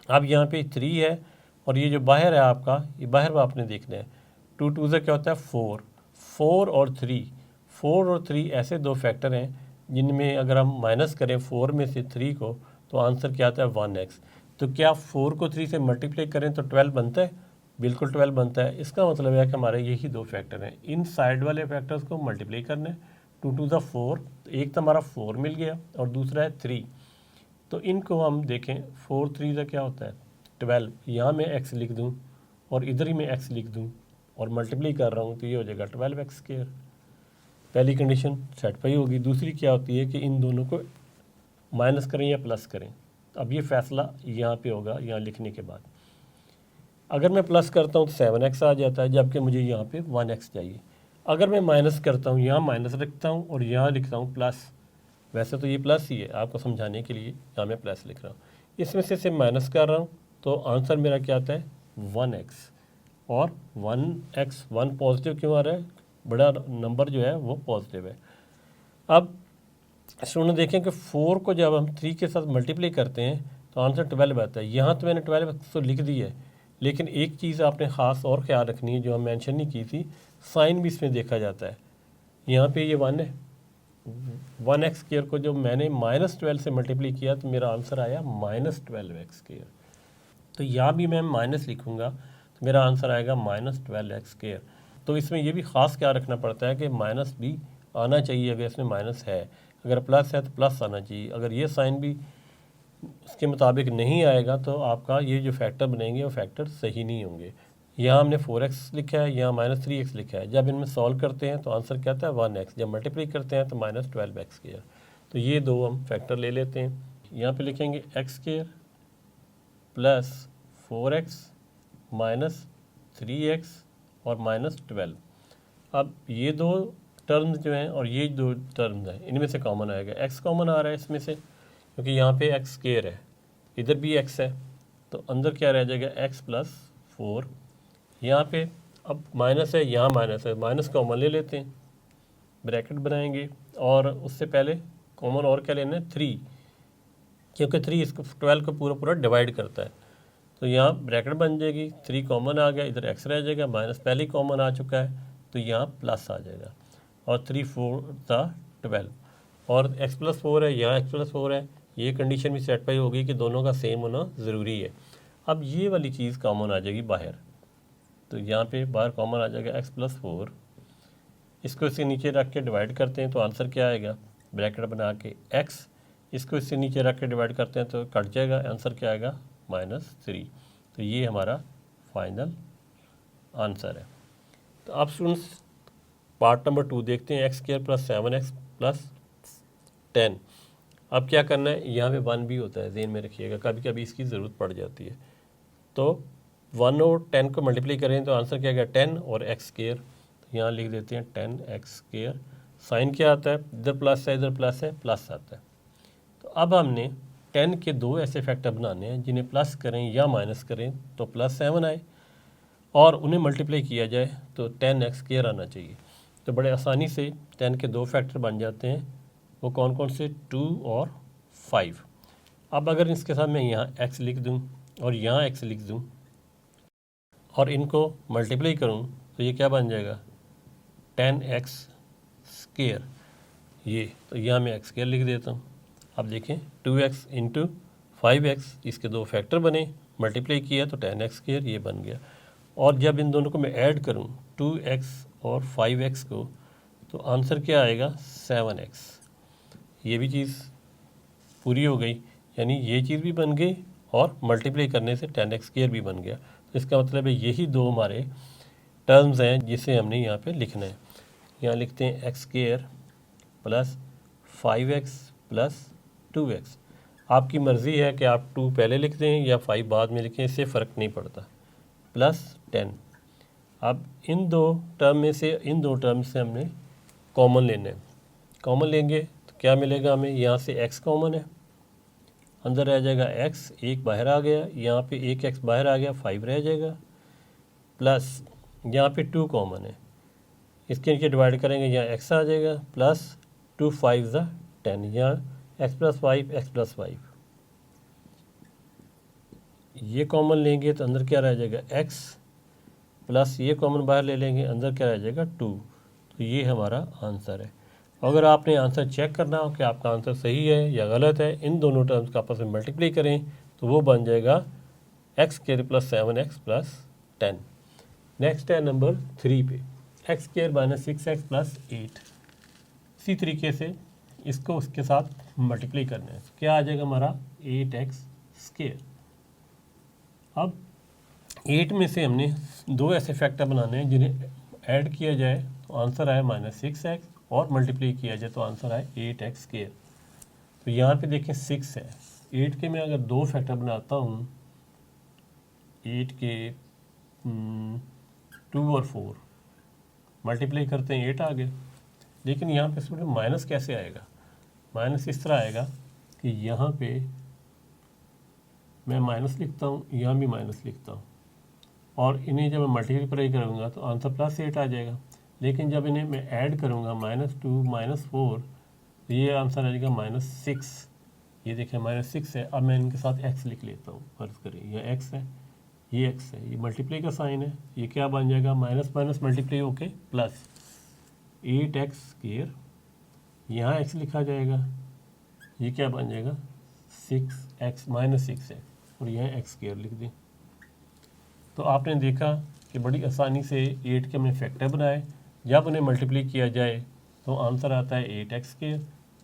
अब यहाँ पे 3 है और ये जो बाहर है आपका, ये बाहर आपने देखना है, 2 2 ज़ा क्या होता है 4, 4 और 3, 4 और 3 ऐसे दो फैक्टर हैं जिनमें अगर हम माइनस करें 4 में से 3 को तो आंसर क्या आता है 1x। तो क्या 4 को 3 से मल्टीप्लाई करें तो 12 बनता है, बिल्कुल 12 बनता है। इसका मतलब है कि हमारे यही दो फैक्टर हैं, इन साइड वाले फैक्टर्स को मल्टीप्लाई करना है। 2 2 ज़ा 4, एक तो हमारा 4 मिल गया और दूसरा है 3, तो इनको हम देखें 4 3 ज़ा क्या होता है 12। यहाँ मैं x लिख दूँ और इधर ही मैं x लिख दूँ और मल्टीप्लाई कर रहा हूँ तो ये हो जाएगा 12x²। पहली कंडीशन सेटिस्फाई होगी। दूसरी क्या होती है कि इन दोनों को माइनस करें या प्लस करें। अब ये फैसला यहाँ पे होगा, यहाँ लिखने के बाद अगर मैं प्लस करता हूँ तो 7x आ जाता है, जबकि मुझे यहाँ पे 1x चाहिए। अगर मैं माइनस करता हूँ, यहाँ माइनस रखता हूँ और यहाँ लिखता हूँ प्लस, वैसे तो ये प्लस ही है, आपको समझाने के लिए यहाँ मैं प्लस लिख रहा हूँ, इसमें से माइनस कर रहा हूँ, तो आंसर मेरा क्या आता है 1x। और 1x 1 पॉजिटिव क्यों आ रहा है, बड़ा नंबर जो है वो पॉजिटिव है। अब स्टूडेंट देखें कि 4 को जब हम 3 के साथ मल्टीप्लाई करते हैं तो आंसर 12 आता है। यहाँ तो मैंने 12 तो लिख दी है, लेकिन एक चीज़ आपने ख़ास और ख्याल रखनी है जो हम मेंशन नहीं की थी, साइन भी इसमें देखा जाता है। यहाँ पे ये 1 है, 1x² को जब मैंने -12 से मल्टीप्लाई किया तो मेरा आंसर आया -12x²। तो यहाँ भी मैं माइनस लिखूँगा तो मेरा आंसर आएगा -12x²। तो इसमें ये भी ख़ास क्या रखना पड़ता है कि माइनस भी आना चाहिए, अगर इसमें माइनस है, अगर प्लस है तो प्लस आना चाहिए। अगर ये साइन भी उसके मुताबिक नहीं आएगा तो आपका ये जो फैक्टर बनेंगे वो फैक्टर सही नहीं होंगे। यहाँ हमने 4x लिखा है, यहाँ -3x लिखा है। जब इनमें सॉल्व करते हैं तो आंसर क्या आता है 1x, जब मल्टीप्लाई करते हैं तो -12x²। तो ये दो हम फैक्टर ले लेते हैं। यहाँ पे लिखेंगे x² plus 4x minus 3x और -12। अब ये दो टर्म्स जो हैं और ये दो टर्म्स हैं, इनमें से कॉमन आएगा, x कॉमन आ रहा है इसमें से, क्योंकि यहाँ पे x² है, इधर भी x है, तो अंदर क्या रह जाएगा x प्लस 4। यहाँ पे अब माइनस है, यहाँ माइनस है, माइनस कॉमन ले लेते हैं, ब्रैकेट बनाएंगे और उससे पहले कॉमन और क्या लेना है 3, क्योंकि 3 इसको 12 को पूरा पूरा डिवाइड करता है। तो यहाँ ब्रैकेट बन जाएगी, 3 कॉमन आ गया, इधर x रह जाएगा, माइनस पहले ही कॉमन आ चुका है तो यहाँ प्लस आ जाएगा, और 3 4 12 और x+4 है, यहाँ x+4 है, ये कंडीशन भी सेटिस्फाई होगी कि दोनों का सेम होना ज़रूरी है। अब ये वाली चीज़ कॉमन आ जाएगी बाहर, तो यहाँ पे बाहर कॉमन आ जाएगा x+4, इसको इसके नीचे रख के डिवाइड करते हैं तो आंसर क्या आएगा, ब्रैकेट बना के x, इसको इससे नीचे रख के डिवाइड करते हैं तो कट जाएगा, आंसर क्या आएगा -3। तो ये हमारा फाइनल आंसर है। तो अब स्टूडेंट्स पार्ट नंबर 2 देखते हैं, x² + 7x + 10। अब क्या करना है, यहाँ पे 1 भी होता है, ज़हन में रखिएगा, कभी कभी इसकी ज़रूरत पड़ जाती है। तो 1 और 10 को मल्टीप्लाई करें तो आंसर क्या आएगा 10 और x², तो यहाँ लिख देते हैं 10x²। साइन क्या आता है, इधर प्लस है इधर प्लस है, प्लस आता है। तो अब हमने 10 के 2 ऐसे फैक्टर बनाने हैं जिन्हें प्लस करें या माइनस करें तो +7 आए, और उन्हें मल्टीप्लाई किया जाए तो 10x² आना चाहिए। तो बड़े आसानी से 10 के 2 फैक्टर बन जाते हैं, वो कौन कौन से, 2 और 5। अब अगर इसके साथ मैं यहाँ x लिख दूँ और यहाँ x लिख दूँ और इनको मल्टीप्लाई करूँ तो ये क्या बन जाएगा 10x²। ये तो यहाँ मैं x² लिख देता हूँ। अब देखें 2x × 5x, इसके 2 फैक्टर बने, मल्टीप्लाई किया तो 10x² ये बन गया। और जब इन दोनों को मैं ऐड करूं 2x और 5x को तो आंसर क्या आएगा 7x। ये भी चीज़ पूरी हो गई, यानी ये चीज़ भी बन गई और मल्टीप्लाई करने से 10x² भी बन गया। तो इसका मतलब है यही 2 हमारे टर्म्स हैं जिसे हमने यहाँ पे लिखना है। यहाँ लिखते हैं x² + 5x + 2x। आपकी मर्ज़ी है कि आप 2 पहले लिख दें या 5 बाद में लिखें, इससे फ़र्क नहीं पड़ता, +10। अब इन दो टर्म से हमने कॉमन लेना है। कॉमन लेंगे तो क्या मिलेगा हमें, यहाँ से x कॉमन है, अंदर रह जाएगा x, एक बाहर आ गया, यहाँ पे एक x बाहर आ गया, 5 रह जाएगा, प्लस यहाँ पे 2 कॉमन है, इसके नीचे डिवाइड करेंगे, यहाँ x आ जाएगा, प्लस 2 5 10, यहाँ x+5 x+5, ये कॉमन लेंगे तो अंदर क्या रह जाएगा x, प्लस ये कॉमन बाहर ले लेंगे, अंदर क्या रह जाएगा 2। तो ये हमारा आंसर है। अगर आपने आंसर चेक करना हो कि आपका आंसर सही है या गलत है, इन दोनों टर्म्स का आपस में मल्टीप्लाई करें तो वो बन जाएगा x² + 7x + 10। नेक्स्ट है नंबर 3 पे, x² - 6x + 8। इसी तरीके से इसको उसके साथ मल्टीप्लाई करना है, तो क्या आ जाएगा हमारा 8x²। अब 8 में से हमने 2 ऐसे फैक्टर बनाने हैं जिन्हें ऐड किया जाए तो आंसर आए -6x, और मल्टीप्लाई किया जाए तो आंसर आए 8x²। तो यहाँ पे देखें 6 है, 8 के मैं अगर 2 फैक्टर बनाता हूँ, 8 के 2 और 4 मल्टीप्लाई करते हैं 8 आ गया। लेकिन यहाँ पे स्टूडेंट माइनस कैसे आएगा, माइनस इस तरह आएगा कि यहाँ पे मैं माइनस लिखता हूँ, यहाँ भी माइनस लिखता हूँ, और इन्हें जब मैं मल्टीप्लाई करूँगा तो आंसर +8 आ जाएगा। लेकिन जब इन्हें मैं ऐड करूँगा -2 -4 तो ये आंसर आ जाएगा -6। ये देखें -6 है। अब मैं इनके साथ x लिख लेता हूँ, फर्ज करें यह x है, ये x है, ये मल्टीप्लाई का साइन है, ये क्या बन जाएगा माइनस माइनस मल्टीप्लाई होके प्लस 8x², यहाँ x लिखा जाएगा, ये क्या बन जाएगा 6x -6x, और यहाँ x² लिख दें। तो आपने देखा कि बड़ी आसानी से 8 के हमने फैक्टर बनाए, जब उन्हें मल्टीप्लाई किया जाए तो आंसर आता है 8x²,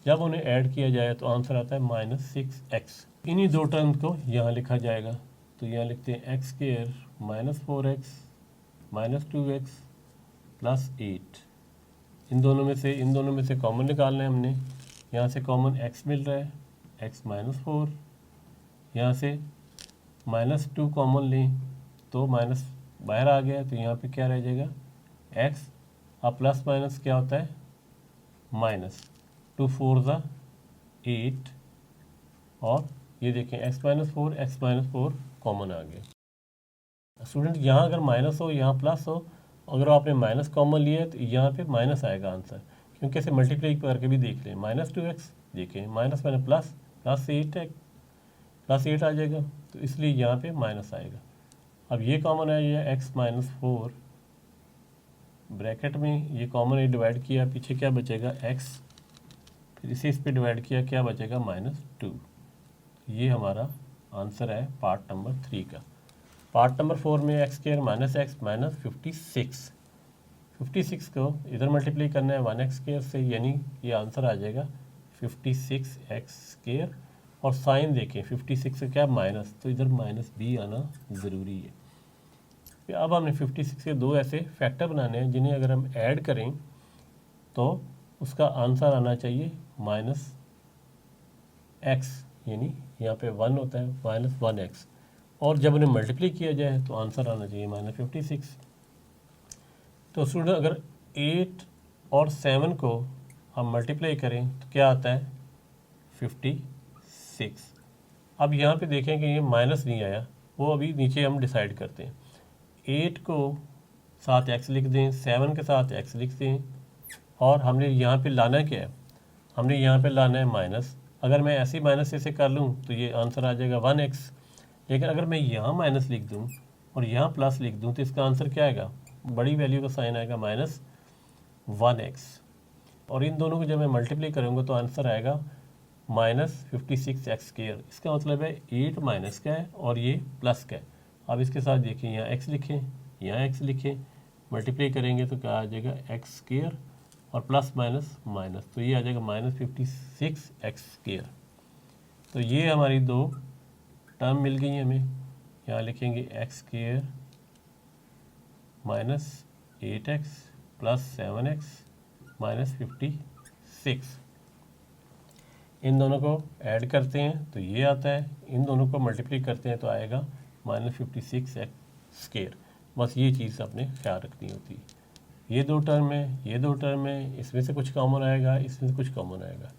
जब उन्हें ऐड किया जाए तो आंसर आता है -6x। इन्हीं 2 टर्म्स को यहाँ लिखा जाएगा, तो यहाँ लिखते हैं x² - 4x -2x + 8। इन दोनों में से कॉमन निकालना है हमने। यहाँ से कॉमन x मिल रहा है, x -4, यहाँ से -2 कॉमन लें तो माइनस बाहर आ गया, तो यहाँ पे क्या रह जाएगा x। अब प्लस माइनस क्या होता है -2 4 8, और ये देखें x -4 कॉमन आ गया। स्टूडेंट यहाँ अगर माइनस हो यहाँ प्लस हो, अगर आपने माइनस कॉमन लिया है तो यहाँ पे माइनस आएगा आंसर, क्योंकि इसे मल्टीप्लाई करके भी देख लें, -2x देखें, माइनस मैंने प्लस 8 है, +8 आ जाएगा। तो इसलिए यहाँ पे माइनस आएगा। अब ये कॉमन है, ये x माइनस 4 ब्रैकेट में ये कॉमन है, डिवाइड किया, पीछे क्या बचेगा x, फिर इसे इस पर डिवाइड किया, क्या बचेगा -2। ये हमारा आंसर है पार्ट नंबर 3 का। पार्ट नंबर 4 में x square minus x minus 56 को इधर मल्टीप्लाई करना है 1x स्क्वायर से, यानी ये आंसर आ जाएगा 56x स्क्वायर। और साइन देखें 56 का क्या माइनस, तो इधर माइनस भी आना ज़रूरी है। फिर अब हमने 56 के दो ऐसे फैक्टर बनाने हैं जिन्हें अगर हम ऐड करें तो उसका आंसर आना चाहिए -x, यानी यहाँ पे 1 होता है -1x, और जब उन्हें मल्टीप्लाई किया जाए तो आंसर आना चाहिए -56। तो स्टूडेंट अगर 8 और 7 को हम मल्टीप्लाई करें तो क्या आता है 56। अब यहाँ पे देखें कि ये माइनस नहीं आया, वो अभी नीचे हम डिसाइड करते हैं। 8 को साथ x लिख दें, 7 के साथ x लिख दें, और हमने यहाँ पे लाना क्या है, हमने यहाँ पे लाना है माइनस। अगर मैं ऐसे ही माइनस से कर लूँ तो ये आंसर आ जाएगा 1x, लेकिन अगर मैं यहाँ माइनस लिख दूँ और यहाँ प्लस लिख दूँ तो इसका आंसर क्या आएगा, बड़ी वैल्यू का साइन आएगा -1x, और इन दोनों को जब मैं मल्टीप्लाई करूँगा तो आंसर आएगा -56x स्क्वायर। इसका मतलब है 8 माइनस का है और ये प्लस का है। अब इसके साथ देखिए, यहाँ x लिखें, यहाँ x लिखें, मल्टीप्लाई करेंगे तो क्या आ जाएगा x स्क्वायर और प्लस माइनस माइनस, तो ये आ जाएगा -56x स्क्वायर। तो ये हमारी दो टर्म मिल गई हमें। यहाँ लिखेंगे x square -8x plus 7x -56। इन दोनों को ऐड करते हैं तो ये आता है, इन दोनों को मल्टीप्लाई करते हैं तो आएगा -56x स्क्वायर। बस ये चीज़ आपने ख्याल रखनी होती है। ये दो टर्म है, ये दो टर्म है, इसमें से कुछ कॉमन आएगा, इसमें से कुछ कॉमन आएगा।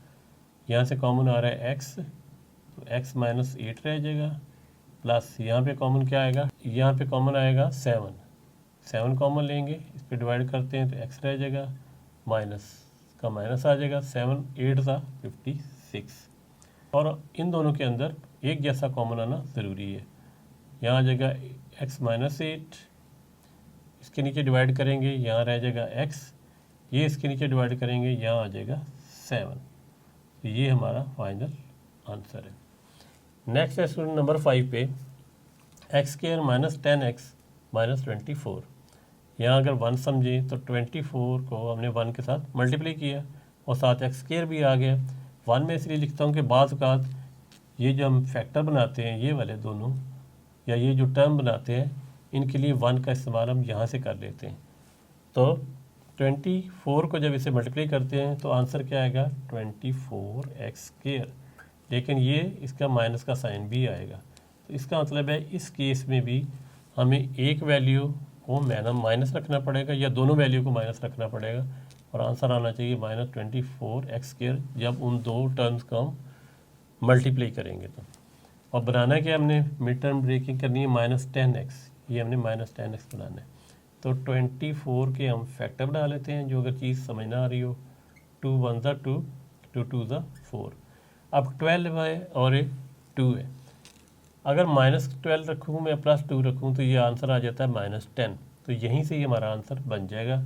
यहाँ से कॉमन आ रहा है x, तो x -8 रह जाएगा, प्लस यहाँ पे कॉमन क्या आएगा, यहाँ पे कॉमन आएगा 7 कॉमन लेंगे, इस पर डिवाइड करते हैं तो x रह जाएगा, माइनस का माइनस आ जाएगा, 7 8 था 56, और इन दोनों के अंदर एक जैसा कॉमन आना ज़रूरी है। यहाँ आ जाएगा x -8, इसके नीचे डिवाइड करेंगे, यहाँ रह जाएगा x, ये इसके नीचे डिवाइड करेंगे, यहाँ आ जाएगा 7। तो ये हमारा फाइनल आंसर है। नेक्स्ट है स्टूडेंट नंबर 5 पे, x स्क्वायर -10x -24। यहाँ अगर 1 समझें तो 24 को हमने 1 के साथ मल्टीप्लाई किया और साथ x स्क्वायर भी आ गया। 1 में इसलिए लिखता हूँ कि बाज़ औक़ात ये जो हम फैक्टर बनाते हैं, ये वाले दोनों या ये जो टर्म बनाते हैं, इनके लिए 1 का इस्तेमाल हम यहाँ से कर लेते हैं। तो 24 को जब इसे मल्टीप्लाई करते हैं तो आंसर क्या आएगा 24x स्क्वायर, लेकिन ये इसका माइनस का साइन भी आएगा। तो इसका मतलब है इस केस में भी हमें एक वैल्यू को माइनस रखना पड़ेगा या दोनों वैल्यू को माइनस रखना पड़ेगा, और आंसर आना चाहिए -24x स्क्वायर जब उन दो टर्म्स को हम मल्टीप्लाई करेंगे तो। और बनाना क्या, हमने मिड टर्म ब्रेकिंग करनी है -10x, ये हमने -10x बनाना है। तो 24 के हम फैक्टर बना लेते हैं, जो अगर चीज़ समझ ना आ रही हो। 2 1 ज़ा 2, 2 2 ज़ा 4। अब 12 है और ये 2 है, अगर -12 रखूँ मैं +2 रखूँ तो ये आंसर आ जाता है -10। तो यहीं से ही हमारा आंसर बन जाएगा।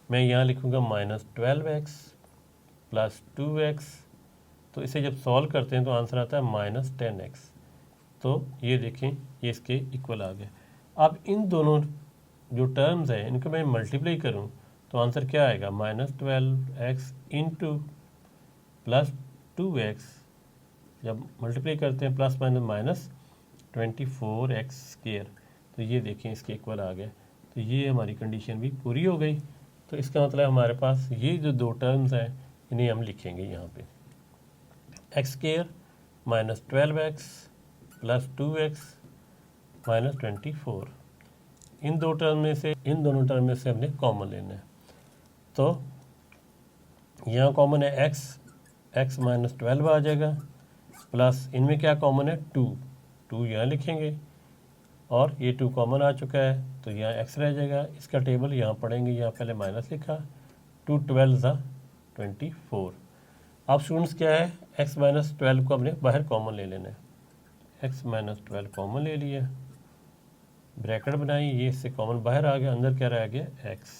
मैं यहाँ लिखूँगा -12x + 2x, तो इसे जब सॉल्व करते हैं तो आंसर आता है -10x। तो ये देखें, ये इसके इक्वल आ गया। अब इन दोनों जो टर्म्स हैं इनको मैं मल्टीप्लाई करूं तो आंसर क्या आएगा, -12x इंटू +2x, जब मल्टीप्लाई करते हैं प्लस माइनस -24x स्क्वायर, तो ये देखें इसके इक्वल आ गया। तो ये हमारी कंडीशन भी पूरी हो गई। तो इसका मतलब हमारे पास ये जो दो टर्म्स हैं इन्हें हम लिखेंगे यहाँ पे, x स्क्वायर -12x + 2x -24। इन दो टर्म में से, इन दोनों टर्म में से हमने कॉमन लेना है। तो यहाँ कॉमन है x -12 आ जाएगा, प्लस इनमें क्या कॉमन है 2 यहाँ लिखेंगे, और ये 2 कॉमन आ चुका है तो यहाँ x रह जाएगा। इसका टेबल यहाँ पढ़ेंगे, यहाँ पहले माइनस लिखा, 2 12 ज़ा 24। अब स्टूडेंट्स क्या है, x -12 को हमने बाहर कॉमन ले लेना है। एक्स माइनस 12 कॉमन ले लिया, ब्रैकेट बनाई, ये इससे कॉमन बाहर आ गया, अंदर क्या रह गया एक्स,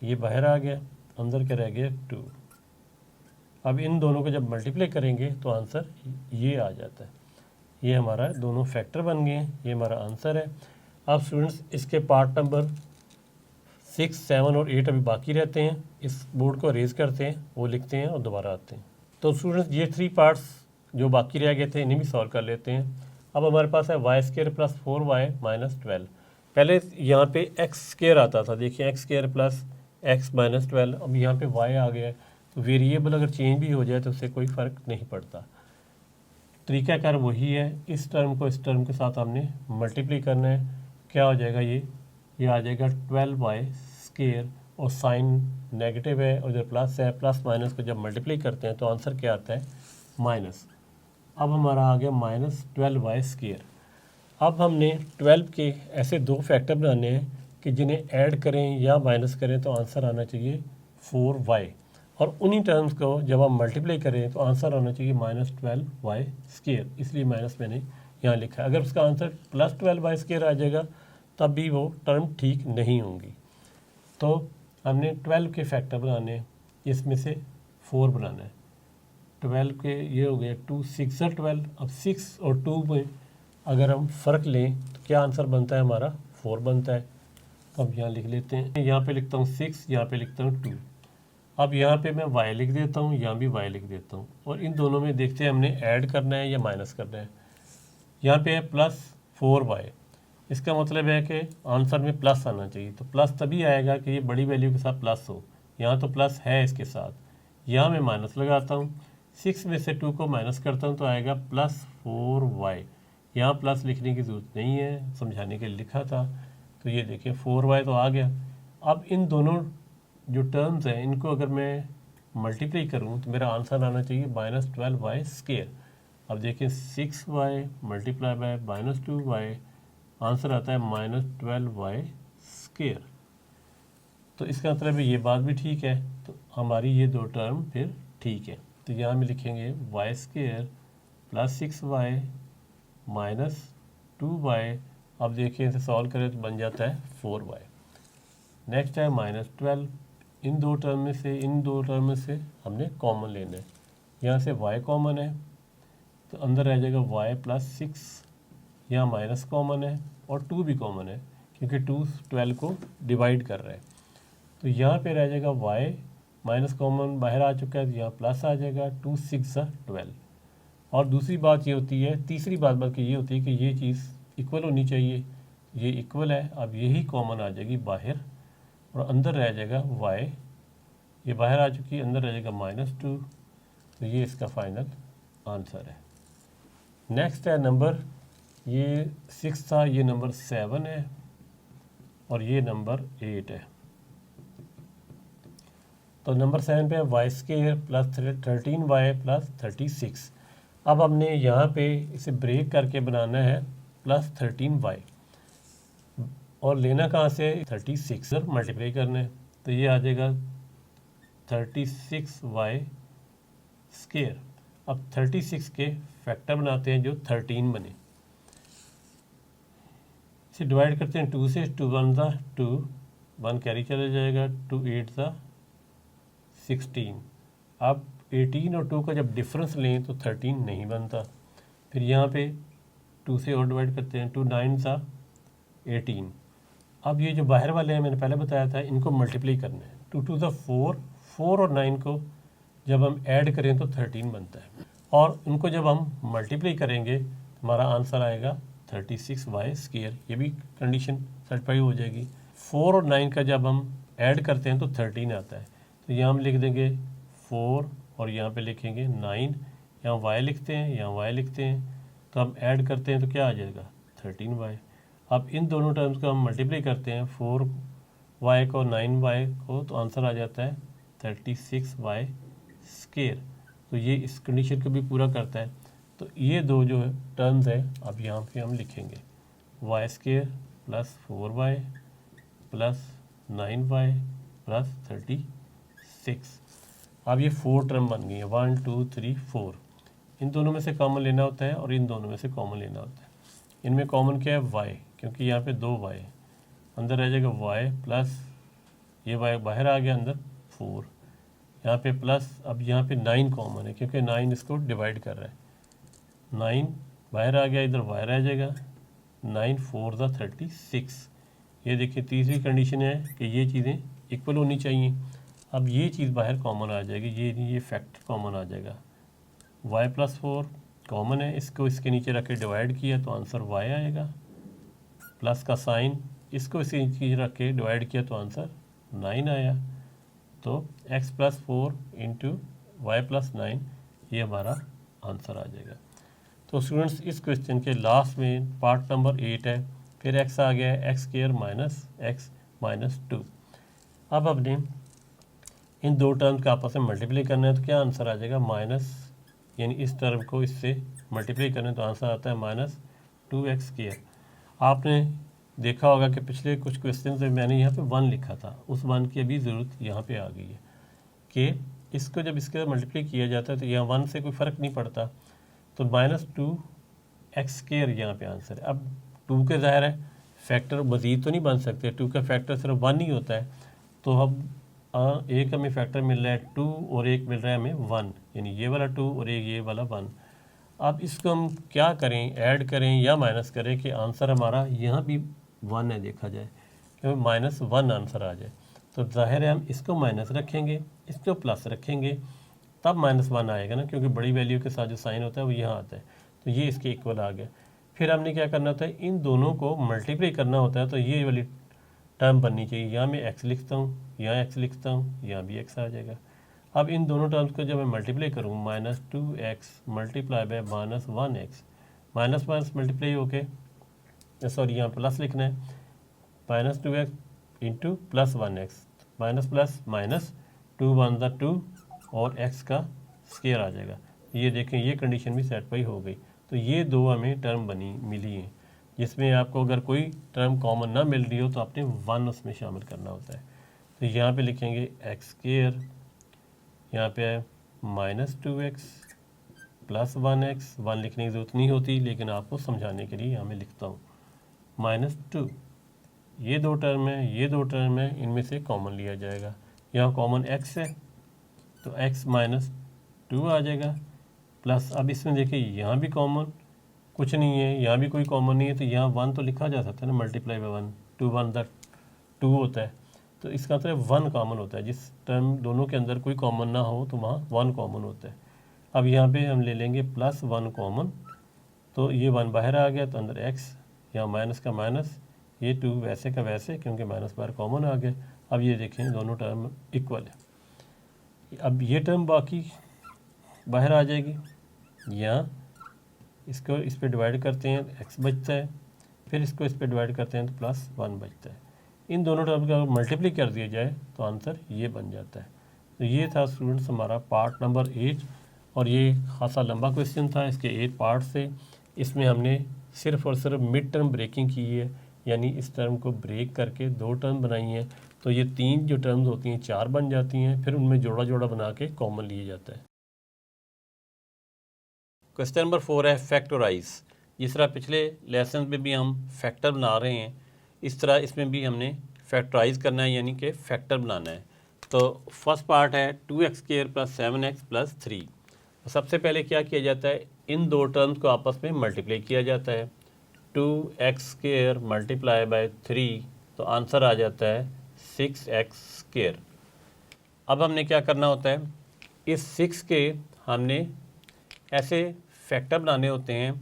ये बाहर आ गया, अंदर क्या रह गया 2। अब इन दोनों को जब मल्टीप्लाई करेंगे तो आंसर ये आ जाता है। ये हमारा दोनों फैक्टर बन गए हैं, ये हमारा आंसर है। अब स्टूडेंट्स इसके पार्ट नंबर 6, 7 और 8 अभी बाकी रहते हैं, इस बोर्ड को रेज करते हैं, वो लिखते हैं और दोबारा आते हैं। तो स्टूडेंट्स ये 3 पार्ट्स जो बाकी रह गए थे इन्हें भी सॉल्व कर लेते हैं। अब हमारे पास है Y square plus 4y minus 12। पहले यहाँ पे एक्स स्केयर आता था, देखिए x square plus x minus 12, अब यहाँ पे y आ गया है। तो वेरिएबल अगर चेंज भी हो जाए तो उससे कोई फ़र्क नहीं पड़ता, तरीक़ाकार वही है। इस टर्म को इस टर्म के साथ हमने मल्टीप्लाई करना है, क्या हो जाएगा ये आ जाएगा 12y स्केयर, और साइन नेगेटिव है और इधर प्लस है, प्लस माइनस को जब मल्टीप्लाई करते हैं तो आंसर क्या आता है माइनस। अब हमारा आ गया माइनस 12y स्केयर। अब हमने 12 के ऐसे दो फैक्टर बनाने हैं कि जिन्हें ऐड करें या माइनस करें तो आंसर आना चाहिए 4y, और उन्हीं टर्म्स को जब हम मल्टीप्लाई करें तो आंसर आना चाहिए माइनस 12y स्केयर, इसलिए माइनस मैंने यहाँ लिखा है। अगर उसका आंसर प्लस 12y स्केयर आ जाएगा तब भी वो टर्म ठीक नहीं होंगी। तो हमने 12 के फैक्टर बनाने हैं, इसमें से 4 बनाना है। 12 के ये हो गया 2 6 12, अब 6 और 2 में अगर हम फ़र्क लें तो क्या आंसर बनता है हमारा 4 बनता है। तो अब यहाँ लिख लेते हैं, यहाँ पे लिखता हूँ 6, यहाँ पे लिखता हूँ 2। अब यहाँ पे मैं y लिख देता हूँ, यहाँ भी y लिख देता हूँ, और इन दोनों में देखते हैं हमने ऐड करना है या माइनस करना है। यहाँ पे है प्लस 4y, इसका मतलब है कि आंसर में प्लस आना चाहिए। तो प्लस तभी आएगा कि ये बड़ी वैल्यू के साथ प्लस हो, यहाँ तो प्लस है इसके साथ, यहाँ मैं माइनस लगाता हूँ, 6 में से 2 को माइनस करता हूँ तो आएगा प्लस 4y। यहाँ प्लस लिखने की ज़रूरत नहीं है, समझाने के लिए लिखा था। तो ये देखिए 4y तो आ गया। अब इन दोनों जो टर्म्स हैं इनको अगर मैं मल्टीप्लाई करूँ तो मेरा आंसर आना चाहिए माइनस 12y स्केयर। अब देखिए 6y multiply by minus 2y, answer आता है माइनस 12y स्केयर। तो इसका मतलब ये बात भी ठीक है, तो हमारी ये दो टर्म फिर ठीक है। तो यहाँ में लिखेंगे y square plus 6y minus 2y। अब देखिए इसे सॉल्व करें तो बन जाता है 4y। नेक्स्ट है माइनस 12, इन दो टर्म में से हमने कॉमन लेना है। यहाँ से y कॉमन है तो अंदर रह जाएगा y प्लस 6, यहाँ माइनस कॉमन है और 2 भी कॉमन है क्योंकि 2 12 को डिवाइड कर रहा है। तो यहाँ पे रह जाएगा y, माइनस कॉमन बाहर आ चुका है तो यहाँ प्लस आ जाएगा, 2 6 12। और दूसरी बात ये होती है, तीसरी बात बल्कि ये होती है कि ये चीज़ इक्वल होनी चाहिए, ये इक्वल है। अब यही कॉमन आ जाएगी बाहर और अंदर रह जाएगा y, ये बाहर आ चुकी है, अंदर रह जाएगा माइनस 2। तो ये इसका फाइनल आंसर है। नेक्स्ट है नंबर, ये 6 था, ये नंबर 7 है और ये नंबर 8 है। तो नंबर 7 पे है Y square plus 13y plus 36। अब हमने यहाँ पे इसे ब्रेक करके बनाना है प्लस 13y, और लेना कहाँ से 36 सर मल्टीप्लाई करना है। तो ये आ जाएगा 36y स्केयर। अब 36 के फैक्टर बनाते हैं जो 13 बने, इसे डिवाइड करते हैं 2 से, 2 1 ज़ा 2, 1 कैरी चला जाएगा, 2 8 ज़ा 16। अब 18 और 2 का जब डिफरेंस लें तो 13 नहीं बनता। फिर यहाँ पे 2 से और डिवाइड करते हैं, 2 9 ज़ा 18। अब ये जो बाहर वाले हैं मैंने पहले बताया था, इनको मल्टीप्लाई करना है, 2 2 ज़ा 4, 4 और 9 को जब हम ऐड करें तो 13 बनता है, और उनको जब हम मल्टीप्लाई करेंगे हमारा आंसर आएगा 36y स्केयर। ये भी कंडीशन सेटिस्फाई हो जाएगी। 4 और 9 का जब हम ऐड करते हैं तो 13 आता है। तो यहाँ हम लिख देंगे 4 और यहाँ पे लिखेंगे 9, यहाँ y लिखते हैं, यहाँ y लिखते हैं, तो हम ऐड करते हैं तो क्या आ जाएगा 13y। अब इन दोनों टर्म्स को हम मल्टीप्लाई करते हैं, 4y को 9y को, तो आंसर आ जाता है 36y स्केयर। तो ये इस कंडीशन को भी पूरा करता है। तो ये दो जो टर्म्स है अब यहाँ पे हम लिखेंगे y square plus 4y plus 9y plus 36। अब ये 4 टर्म बन गई है, 1 2 3 4। इन दोनों में से कॉमन लेना होता है और इन दोनों में से कॉमन लेना होता है। इनमें कॉमन क्या है, y, क्योंकि यहाँ पे 2 y है, अंदर रह जाएगा y प्लस ये y बाहर आ गया अंदर 4, यहाँ पे प्लस, अब यहाँ पे 9 कॉमन है क्योंकि 9 इसको डिवाइड कर रहा है, 9 बाहर आ गया, इधर y रह जाएगा, 9 4 ज़ा 36। ये देखिए तीसरी कंडीशन है कि ये चीज़ें इक्वल होनी चाहिए। अब ये चीज़ बाहर कॉमन आ जाएगी, ये फैक्टर कॉमन आ जाएगा, y प्लस 4 कॉमन है, इसको इसके नीचे रख के डिवाइड किया तो आंसर y आएगा, प्लस का साइन इसको इसके नीचे रख के डिवाइड किया तो आंसर 9 आया। तो x plus 4 into y plus 9 ये हमारा आंसर आ जाएगा। तो स्टूडेंट्स इस क्वेश्चन के लास्ट में पार्ट नंबर 8 है, फिर x आ गया है x square minus x minus 2। अब हमने इन दो टर्म्स का आपस में मल्टीप्लाई करना है तो क्या आंसर आ जाएगा, माइनस, यानी इस टर्म को इससे मल्टीप्लाई करना है तो आंसर आता है माइनस 2x स्क्वायर। आपने देखा होगा कि पिछले कुछ क्वेश्चन में मैंने यहाँ पे 1 लिखा था, उस 1 की अभी ज़रूरत यहाँ पे आ गई है कि इसको जब इसके साथ मल्टीप्लाई किया जाता है तो यहाँ 1 से कोई फ़र्क नहीं पड़ता, तो माइनस 2x स्क्वायर यहाँ पे आंसर है। अब 2 के ज़ाहिर है फैक्टर मज़ीद तो नहीं बन सकते, 2 का फैक्टर सिर्फ 1 ही होता है, तो अब एक हमें फैक्टर मिल रहा है 2 और एक मिल रहा है हमें 1, यानी ये वाला 2 और एक ये वाला 1। अब इसको हम क्या करें, ऐड करें या माइनस करें कि आंसर हमारा यहाँ भी 1 है, देखा जाए क्योंकि माइनस 1 आंसर आ जाए, तो जाहिर है हम इसको माइनस रखेंगे, इसको प्लस रखेंगे, तब माइनस 1 आएगा ना, क्योंकि बड़ी वैल्यू के साथ जो साइन होता है वो यहाँ आता है, तो ये इसके इक्वल आ गया। फिर हमने क्या करना होता है, इन दोनों को मल्टीप्लाई करना होता है, तो ये वाली टर्म बननी चाहिए, यहाँ मैं x लिखता हूँ, यहाँ x लिखता हूँ, यहाँ भी x आ जाएगा। अब इन दोनों टर्म्स को जब मैं मल्टीप्लाई करूँ, minus 2x multiply by minus 1x, minus minus multiply होके, सॉरी यहाँ प्लस लिखना है, minus 2x into plus 1x, minus plus minus 2 1 ज़ा 2 और x का स्क्वायर आ जाएगा। ये देखें ये कंडीशन भी सेटिस्फाई हो गई। तो ये दो हमें टर्म मिली हैं, जिसमें आपको अगर कोई टर्म कॉमन ना मिल रही हो तो आपने 1 उसमें शामिल करना होता है। तो यहाँ पे लिखेंगे एक्स स्क्वायर, यहाँ पे है माइनस 2x प्लस 1x, 1 लिखने की ज़रूरत नहीं होती लेकिन आपको समझाने के लिए यहाँ मैं लिखता हूँ, माइनस 2। ये दो टर्म है, ये दो टर्म है, इनमें से कॉमन लिया जाएगा, यहाँ कॉमन x है तो x माइनस 2 आ जाएगा, प्लस अब इसमें देखिए यहाँ भी कॉमन कुछ नहीं है, यहाँ भी कोई कॉमन नहीं है, तो यहाँ 1 तो लिखा जा सकता है ना, मल्टीप्लाई बाय 1, 2 1 ज़ा 2 होता है, तो इसका मतलब 1 कॉमन होता है। जिस टर्म दोनों के अंदर कोई कॉमन ना हो तो वहाँ 1 कॉमन होता है। अब यहाँ पे हम ले लेंगे प्लस 1 कॉमन, तो ये 1 बाहर आ गया तो अंदर x, यहाँ माइनस का माइनस, ये 2 वैसे का वैसे क्योंकि माइनस बाहर कॉमन आ गया। अब ये देखें दोनों टर्म इक्वल है। अब ये टर्म बाकी बाहर आ जाएगी, यहाँ इसको इस पर डिवाइड करते हैं x बचता है, फिर इसको इस पर डिवाइड करते हैं तो प्लस 1 बचता है। इन दोनों टर्म का मल्टीप्लाई कर दिया जाए तो आंसर ये बन जाता है। तो ये था स्टूडेंट्स हमारा पार्ट नंबर 8, और ये खासा लंबा क्वेश्चन था, इसके 8 पार्ट से। इसमें हमने सिर्फ और सिर्फ मिड टर्म ब्रेकिंग की है, यानी इस टर्म को ब्रेक करके 2 टर्म बनाई हैं, तो ये 3 जो टर्म्स होती हैं 4 बन जाती हैं, फिर उनमें जोड़ा जोड़ा बना के कॉमन लिया जाता है। क्वेश्चन नंबर 4 है फैक्टराइज। जिस तरह पिछले लेसन में भी हम फैक्टर बना रहे हैं, इस तरह इसमें भी हमने फैक्टराइज करना है, यानी कि फैक्टर बनाना है। तो फर्स्ट पार्ट है 2x square plus 7x plus 3। सबसे पहले क्या किया जाता है, इन दो टर्म्स को आपस में मल्टीप्लाई किया जाता है, 2x स्क्वायर मल्टीप्लाई बाय 3, तो आंसर आ जाता है 6x स्क्वायर। अब हमने क्या करना होता है, इस 6 के हमने ऐसे फैक्टर बनाने होते हैं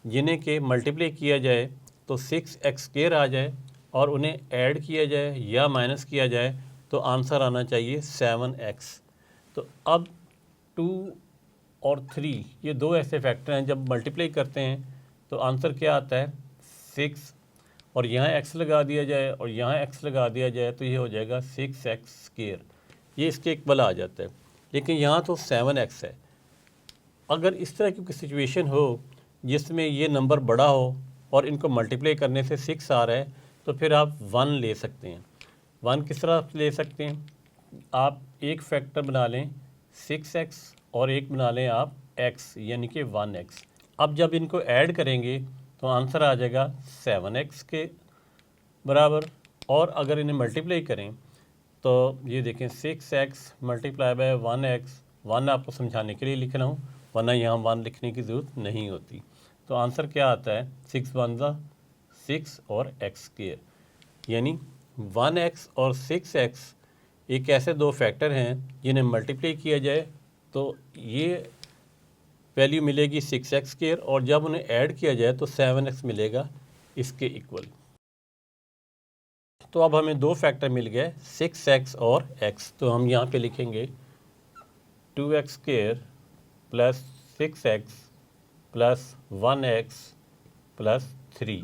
जिन्हें के मल्टीप्लाई किया जाए तो 6x स्क्वायर आ जाए, और उन्हें ऐड किया जाए या माइनस किया जाए तो आंसर आना चाहिए 7x। तो अब 2 और 3 ये दो ऐसे फैक्टर हैं, जब मल्टीप्लाई करते हैं तो आंसर क्या आता है 6, और यहाँ x लगा दिया जाए और यहाँ x लगा दिया जाए तो ये हो जाएगा 6x स्क्वायर, ये इसके इक्वल आ जाता है। लेकिन यहाँ तो 7x है। अगर इस तरह की सिचुएशन हो जिसमें ये नंबर बड़ा हो और इनको मल्टीप्लाई करने से 6 आ रहा है, तो फिर आप 1 ले सकते हैं। 1 किस तरह ले सकते हैं, आप एक फैक्टर बना लें 6x और एक बना लें आप एक्स यानी कि 1x। अब जब इनको ऐड करेंगे तो आंसर आ जाएगा 7x के बराबर, और अगर इन्हें मल्टीप्लाई करें तो ये देखें 6x मल्टीप्लाई बाय 1x, 1 आपको समझाने के लिए लिख रहा हूँ, वरना यहाँ 1 लिखने की ज़रूरत नहीं होती। तो आंसर क्या आता है 6 1 ज़ा 6 और x स्क्वायर, यानी 1x और 6x एक ऐसे दो फैक्टर हैं जिन्हें मल्टीप्लाई किया जाए तो ये वैल्यू मिलेगी 6x स्क्वायर, और जब उन्हें ऐड किया जाए तो 7x मिलेगा इसके इक्वल। तो अब हमें दो फैक्टर मिल गए 6x और x, तो हम यहाँ पे लिखेंगे 2x square plus 6x plus 1x plus 3।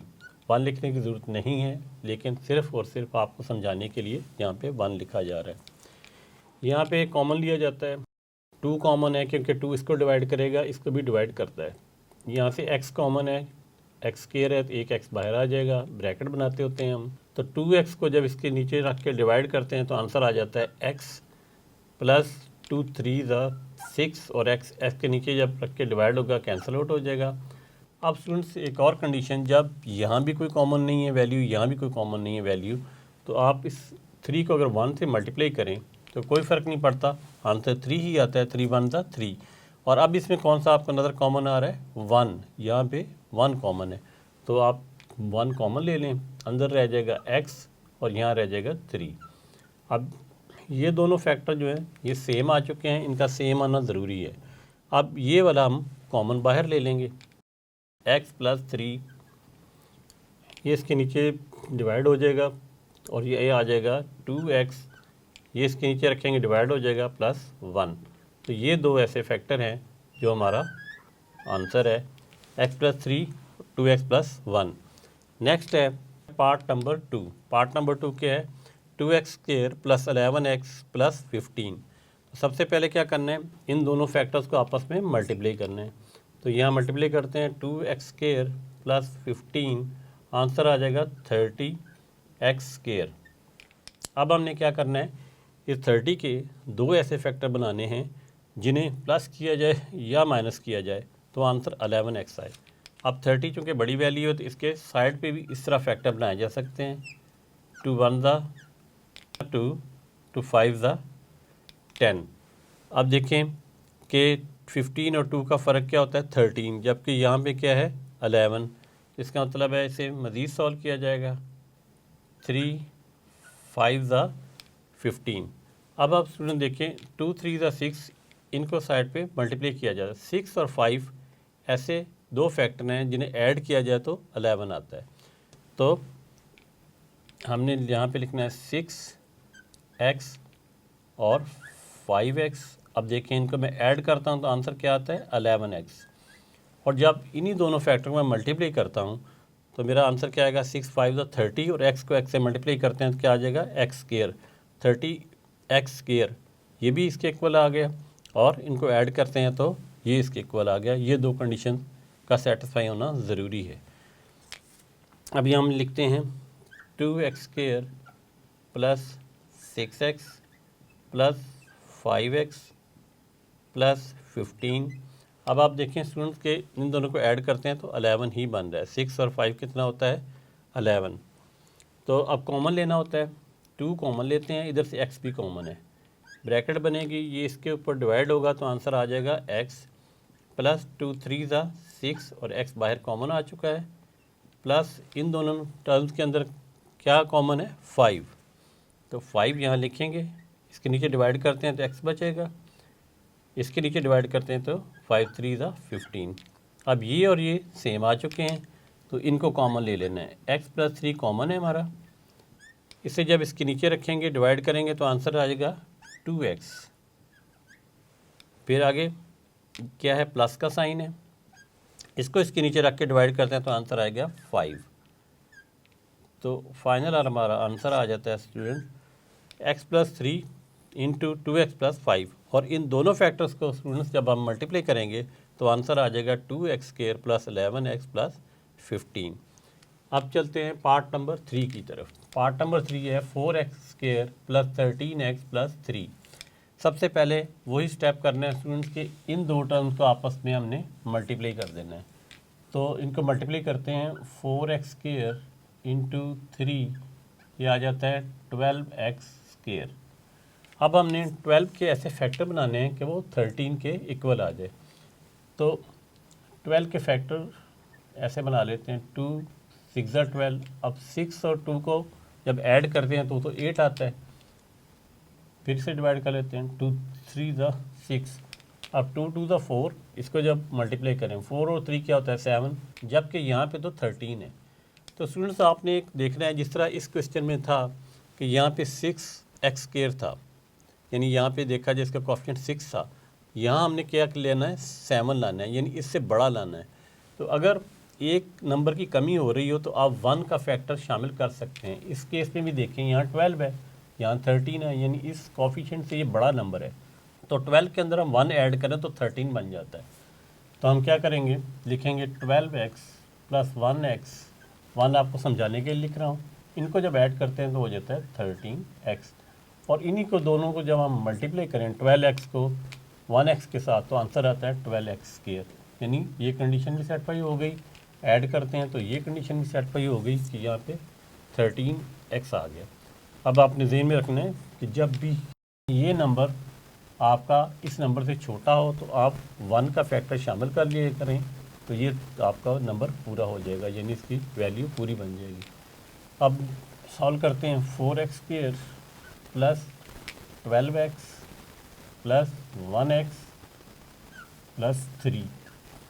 1 लिखने की ज़रूरत नहीं है, लेकिन सिर्फ और सिर्फ आपको समझाने के लिए यहाँ पे 1 लिखा जा रहा है। यहाँ पे कॉमन लिया जाता है, 2 कॉमन है क्योंकि 2 इसको डिवाइड करेगा, इसको भी डिवाइड करता है। यहाँ से x कॉमन है, x स्क्वायर है तो एक x बाहर आ जाएगा, ब्रैकेट बनाते होते हैं हम। तो 2x को जब इसके नीचे रख के डिवाइड करते हैं तो आंसर आ जाता है x प्लस 2 3 ज़ा 6, और x के नीचे जब रख के डिवाइड होगा कैंसिल आउट हो जाएगा। अब स्टूडेंट्स एक और कंडीशन, जब यहाँ भी कोई कॉमन नहीं है वैल्यू, यहाँ भी कोई कॉमन नहीं है वैल्यू, तो आप इस 3 को अगर 1 से मल्टीप्लाई करें तो कोई फ़र्क नहीं पड़ता, आंसर 3 ही आता है, 3 1 ज़ा 3। और अब इसमें कौन सा आपको नज़र कॉमन आ रहा है 1, यहाँ पे 1 कॉमन है, तो आप 1 कॉमन ले लें, अंदर रह जाएगा x और यहाँ रह जाएगा 3। अब ये दोनों फैक्टर जो हैं ये सेम आ चुके हैं, इनका सेम आना ज़रूरी है। अब ये वाला हम कॉमन बाहर ले लेंगे, x प्लस 3, ये इसके नीचे डिवाइड हो जाएगा और ये आ जाएगा 2x, ये इसके नीचे रखेंगे डिवाइड हो जाएगा प्लस 1। तो ये दो ऐसे फैक्टर हैं जो हमारा आंसर है, x plus 3 2x plus 1। Next है पार्ट नंबर 2। पार्ट नंबर 2 क्या है 2x square plus 11x plus 15। तो सबसे पहले क्या करना है, इन दोनों फैक्टर्स को आपस में मल्टीप्लाई करना है। तो यहाँ मल्टीप्लाई करते हैं 2x स्क्वायर प्लस 15, आंसर आ जाएगा 30x स्क्वायर। अब हमने क्या करना है, इस 30 के दो ऐसे फैक्टर बनाने हैं जिन्हें प्लस किया जाए या माइनस किया जाए तो आंसर 11x आए। अब 30 चूँकि बड़ी वैल्यू है तो इसके साइड पे भी इस तरह फैक्टर बनाए जा सकते हैं, 2 1 ज़ा 2 2 5 ज़ा 10। अब देखें कि 15 और 2 का फ़र्क क्या होता है 13, जबकि यहाँ पे क्या है 11। इसका मतलब है इसे मज़ीद सॉल्व किया जाएगा, 3 5 ज़ा 15। अब आप स्टूडेंट देखें 2 3 ज़ा 6, इनको साइड पे मल्टीप्लाई किया जाए, 6 और 5 ऐसे दो फैक्टर हैं जिन्हें ऐड किया जाए तो 11 आता है। तो हमने यहाँ पे लिखना है 6x और 5x। अब देखें इनको मैं ऐड करता हूँ तो आंसर क्या आता है 11x, और जब इन्हीं दोनों फैक्टर को मैं मल्टीप्लाई करता हूँ तो मेरा आंसर क्या आएगा 6 5 ज़ा 30, और x को x से मल्टीप्लाई करते हैं तो क्या आ जाएगा x स्क्वायर 30x स्क्वायर, ये भी इसके इक्वल आ गया, और इनको ऐड करते हैं तो ये इसके इक्वल आ गया। ये दो कंडीशन का सेटिस्फाई होना ज़रूरी है। अभी हम लिखते हैं 2x square plus 6x plus 5x plus 15। अब आप देखें स्टूडेंट्स के इन दोनों को ऐड करते हैं तो 11 ही बन रहा है, 6 और 5 कितना होता है 11। तो अब कॉमन लेना होता है, 2 कॉमन लेते हैं, इधर से x भी कॉमन है, ब्रैकेट बनेगी, ये इसके ऊपर डिवाइड होगा तो आंसर आ जाएगा x प्लस 2 3 ज़ा 6, और x बाहर कॉमन आ चुका है, प्लस इन दोनों टर्म्स के अंदर क्या कॉमन है 5, तो 5 यहाँ लिखेंगे, इसके नीचे डिवाइड करते हैं तो x बचेगा, इसके नीचे डिवाइड करते हैं तो 5 3 ज़ा 15। अब ये और ये सेम आ चुके हैं तो इनको कॉमन ले लेना है, x प्लस 3 कॉमन है हमारा, इसे जब इसके नीचे रखेंगे डिवाइड करेंगे तो आंसर आ जाएगा 2x। फिर आगे क्या है प्लस का साइन है, इसको इसके नीचे रख के डिवाइड करते हैं तो आंसर आएगा 5। तो फाइनल हमारा आंसर आ जाता है student x plus 3 into 2x plus 5, और इन दोनों फैक्टर्स को स्टूडेंट्स जब हम मल्टीप्लाई करेंगे तो आंसर आ जाएगा 2x square plus 11x plus 15। अब चलते हैं पार्ट नंबर 3 की तरफ। पार्ट नंबर 3 है 4x square plus 13x plus 3। सबसे पहले वही स्टेप करना है स्टूडेंट्स के इन दो टर्म्स को आपस में हमने मल्टीप्लाई कर देना है। तो इनको मल्टीप्लाई करते हैं 4x² इंटू 3, ये आ जाता है 12x²। अब हमने 12 के ऐसे फैक्टर बनाने हैं कि वो 13 के इक्वल आ जाए। तो 12 के फैक्टर ऐसे बना लेते हैं, 2 6 12। अब 6 और 2 को जब ऐड करते हैं तो 8 आता है। फिर से डिवाइड कर लेते हैं, 2 3 6। अब 2 2 4, इसको जब मल्टीप्लाई करें 4 और 3 क्या होता है 7, जबकि यहाँ पे तो 13 है। तो स्टूडेंट्स आपने एक देखना है, जिस तरह इस क्वेश्चन में था कि यहाँ पे 6x² था, यानी यहाँ पे देखा जिसका कोएफिशिएंट 6 था, यहाँ हमने क्या लेना है 7 लाना है, यानी इससे बड़ा लाना है। तो अगर एक नंबर की कमी हो रही हो तो आप 1 का फैक्टर शामिल कर सकते हैं। इस केस में भी देखें, यहाँ 12 है, यहाँ 13 है, यानी इस कोएफिशिएंट से ये बड़ा नंबर है। तो 12 के अंदर हम 1 ऐड करें तो 13 बन जाता है। तो हम क्या करेंगे, लिखेंगे 12x प्लस 1x, 1 आपको समझाने के लिए लिख रहा हूँ। इनको जब ऐड करते हैं तो हो जाता है 13x, और इन्हीं को दोनों को जब हम मल्टीप्लाई करें 12x को 1x के साथ तो आंसर आता है 12x²। यानी ये कंडीशन भी सेटिस्फाई हो गई। ऐड करते हैं तो ये कंडीशन भी सेटिस्फाई हो गई कि यहाँ पे 13x आ गया। अब आपने ज़हन में रखना है कि जब भी ये नंबर आपका इस नंबर से छोटा हो तो आप 1 का फैक्टर शामिल कर लिए करें, तो ये आपका नंबर पूरा हो जाएगा, यानी इसकी वैल्यू पूरी बन जाएगी। अब सॉल्व करते हैं, 4x² plus 12x plus 1x plus 3,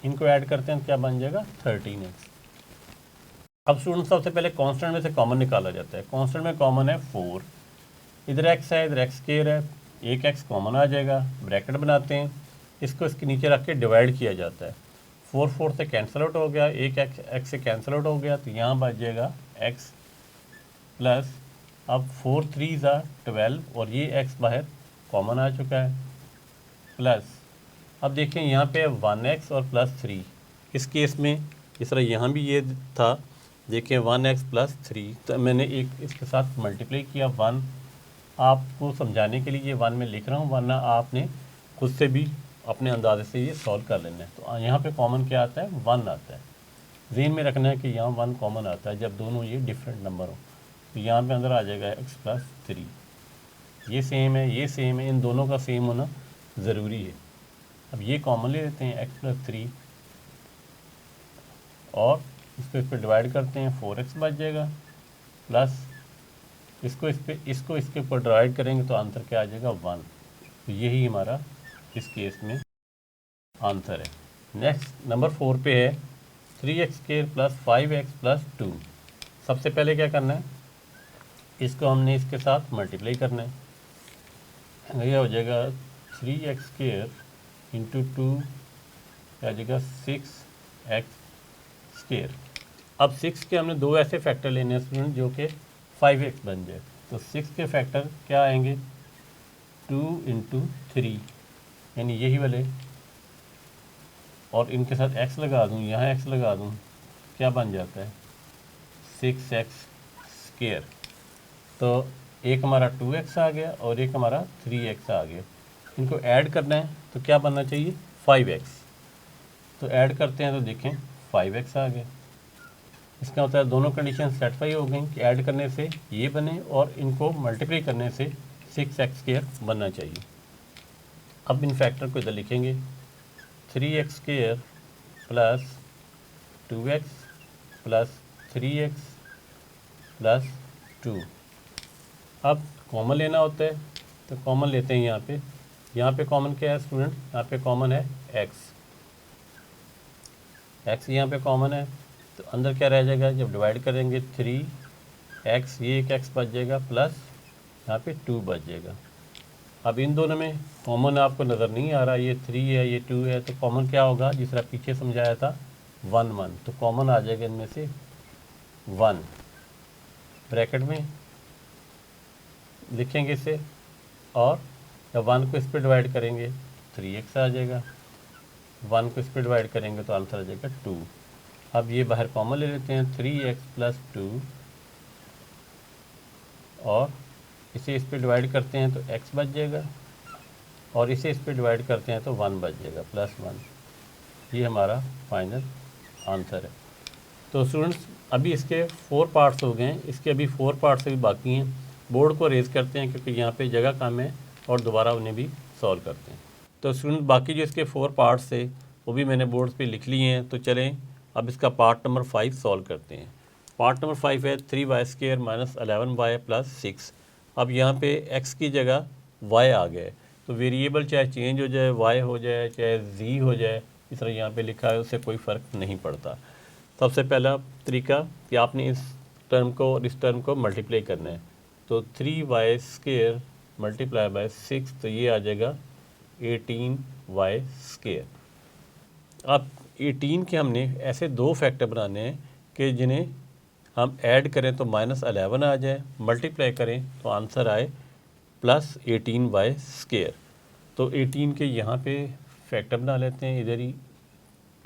इनको ऐड करते हैं तो क्या बन जाएगा 13x। अब स्टूडेंट सबसे पहले कांस्टेंट में से कॉमन निकाला जाता है। कांस्टेंट में कॉमन है 4, इधर x है इधर x² है, एक x कॉमन आ जाएगा, ब्रैकेट बनाते हैं, इसको इसके नीचे रख के डिवाइड किया जाता है। 4 4 से कैंसिल आउट हो गया, एक x से कैंसिल आउट हो गया, तो यहाँ बच जाएगा x प्लस, अब 4 3 12 और ये x बाहर कॉमन आ चुका है, प्लस अब देखें यहाँ पे 1x और प्लस 3। इस केस में इस तरह यहाँ भी ये था, देखें 1x प्लस 3, तो मैंने एक इसके साथ मल्टीप्लाई किया 1। आपको समझाने के लिए ये 1 में लिख रहा हूँ, वरना आपने खुद से भी अपने अंदाजे से ये सॉल्व कर लेना है। तो यहाँ पे कॉमन क्या आता है 1 आता है। ज़हन में रखना है कि यहाँ 1 कॉमन आता है जब दोनों ये डिफरेंट नंबर हो। तो यहाँ पे अंदर आ जाएगा x प्लस 3, ये सेम है ये सेम है, इन दोनों का सेम होना ज़रूरी है। अब ये कॉमन ले लेते हैं x प्लस 3 और इसको इस पर डिवाइड करते हैं, 4x बच जाएगा, प्लस इसको इसके ऊपर डिवाइड करेंगे तो आंसर क्या आ जाएगा 1। तो यही हमारा इस केस में आंसर है। नेक्स्ट नंबर 4 पे है 3x² प्लस 5x प्लस 2। सबसे पहले क्या करना है, इसको हमने इसके साथ मल्टीप्लाई करना है। यह हो जाएगा 3x² इंटू 2 क्या आ जाएगा 6x²। अब 6 के हमने दो ऐसे फैक्टर लेने हैं स्टूडेंट जो कि 5x बन जाए। तो 6 के फैक्टर क्या आएंगे 2 इंटू 3, यानी यही वाले, और इनके साथ x लगा दूँ, यहाँ x लगा दूँ, क्या बन जाता है 6x²। तो एक हमारा 2x आ गया और एक हमारा 3x आ गया। इनको ऐड करना है तो क्या बनना चाहिए 5x। तो ऐड करते हैं तो देखें 5x आ गया। इसका मतलब है दोनों कंडीशन सेटिस्फाई हो गई कि ऐड करने से ये बने और इनको मल्टीप्लाई करने से 6x² बनना चाहिए। अब इन फैक्टर को इधर लिखेंगे, 3x² plus 2x plus 3x plus 2। अब कॉमन लेना होता है तो कॉमन लेते हैं यहाँ पे कॉमन क्या है स्टूडेंट, यहाँ पे कॉमन है x यहाँ पे कॉमन है, तो अंदर क्या रह जाएगा जब डिवाइड करेंगे 3x, ये एक x बच जाएगा, प्लस यहाँ पे 2 बच जाएगा। अब इन दोनों में कॉमन आपको नज़र नहीं आ रहा, ये 3 है ये 2 है, तो कॉमन क्या होगा जिस तरह पीछे समझाया था 1 1, तो कॉमन आ जाएगा इनमें से 1। ब्रैकेट में लिखेंगे इसे, और जब 1 को इस पर डिवाइड करेंगे 3x आ जाएगा, 1 को इस पर डिवाइड करेंगे तो आंसर आ जाएगा 2। अब ये बाहर कॉमन ले लेते हैं, 3x प्लस 2, और इसे इस पर डिवाइड करते हैं तो x बच जाएगा, और इसे इस पर डिवाइड करते हैं तो 1 बच जाएगा, +1। ये हमारा फाइनल आंसर है। तो स्टूडेंट्स अभी इसके 4 पार्ट्स हो गए हैं, इसके अभी 4 पार्ट्स अभी बाकी हैं। बोर्ड को रेज़ करते हैं क्योंकि यहाँ पे जगह कम है, और दोबारा उन्हें भी सॉल्व करते हैं। तो स्टूडेंट बाकी जो इसके 4 पार्ट्स थे वो भी मैंने बोर्ड पे लिख लिए हैं। तो चलें अब इसका पार्ट नंबर 5 सॉल्व करते हैं। पार्ट नंबर 5 है 3y² - 11y + 6। अब यहाँ पे x की जगह y आ गया है, तो वेरिएबल चाहे चेंज हो जाए, y हो जाए चाहे z हो जाए, इस तरह यहाँ पे लिखा है, उससे कोई फ़र्क नहीं पड़ता। सबसे पहला तरीका कि आपने इस टर्म को और इस टर्म को मल्टीप्लाई करना है। तो 3y² × 6, तो ये आ जाएगा 18y²। अब 18 के हमने ऐसे दो फैक्टर बनाने हैं कि जिन्हें हम ऐड करें तो -11 आ जाए, मल्टीप्लाई करें तो आंसर आए +18y²। तो 18 के यहाँ पे फैक्टर बना लेते हैं, इधर ही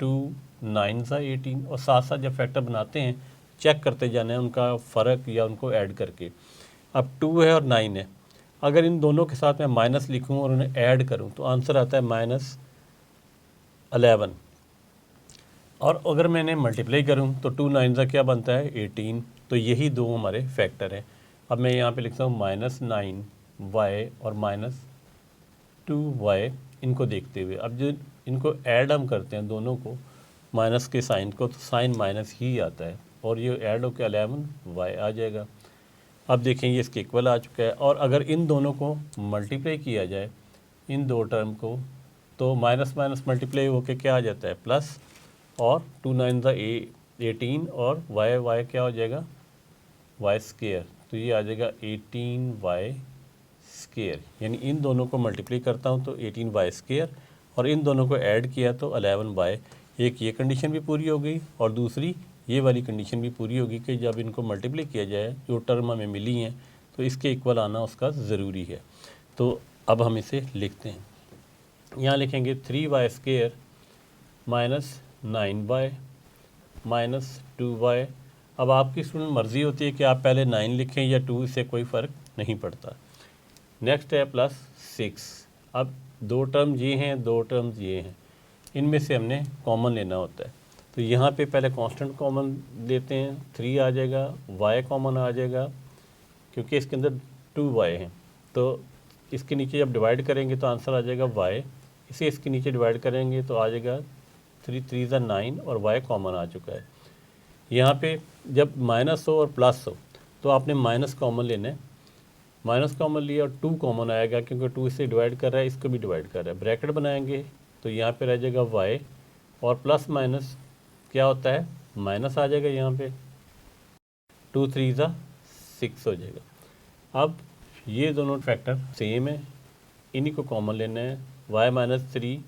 2 9 18, और साथ साथ जब फैक्टर बनाते हैं चेक करते जाना है उनका फ़र्क या उनको ऐड करके। अब 2 है और 9 है, अगर इन दोनों के साथ मैं माइनस लिखूं और उन्हें ऐड करूं तो आंसर आता है -11। और अगर मैंने मल्टीप्लाई करूं तो 2 9 क्या बनता है 18। तो यही दो हमारे फैक्टर हैं। अब मैं यहाँ पे लिखता हूँ -9y और -2y, इनको देखते हुए अब जो इनको ऐड हम करते हैं दोनों को, माइनस के साइन को, तो साइन माइनस ही आता है और ये ऐड होकर 11y आ जाएगा। अब देखें ये इसके इक्वल आ चुका है। और अगर इन दोनों को मल्टीप्लाई किया जाए, इन दो टर्म को, तो माइनस माइनस मल्टीप्लाई होके क्या आ जाता है प्लस, और 2 9 18 और y क्या हो जाएगा y²। तो ये आ जाएगा 18y²। यानी इन दोनों को मल्टीप्लाई करता हूँ तो 18y², और इन दोनों को ऐड किया तो 11y। एक ये कंडीशन भी पूरी हो गई और दूसरी ये वाली कंडीशन भी पूरी होगी कि जब इनको मल्टीप्लाई किया जाए जो टर्म हमें मिली हैं तो इसके इक्वल आना उसका ज़रूरी है। तो अब हम इसे लिखते हैं, यहाँ लिखेंगे 3y² - 9y -2y। अब आपकी स्टूडेंट मर्ज़ी होती है कि आप पहले 9 लिखें या 2, इससे कोई फ़र्क नहीं पड़ता। नेक्स्ट है +6। अब दो टर्म्स ये हैं, दो टर्म्स ये हैं, इनमें से हमने कॉमन लेना होता है। तो यहाँ पे पहले कांस्टेंट कॉमन लेते हैं, 3 आ जाएगा, y कॉमन आ जाएगा क्योंकि इसके अंदर 2y हैं। तो इसके नीचे जब डिवाइड करेंगे तो आंसर आ जाएगा y, इसे इसके नीचे डिवाइड करेंगे तो आ जाएगा 3 3 9, और y कॉमन आ चुका है। यहाँ पे जब माइनस हो और प्लस हो तो आपने माइनस कॉमन लेना है, माइनस कॉमन लिया और 2 कॉमन आएगा क्योंकि 2 इसे डिवाइड कर रहा है, इसको भी डिवाइड कर रहा है। ब्रैकेट बनाएंगे तो यहाँ पे रह जाएगा y, और प्लस माइनस क्या होता है माइनस आ जाएगा, यहाँ पे 2 3 6 हो जाएगा। अब ये दोनों फैक्टर सेम है, इन्हीं को कॉमन लेना है, y -3,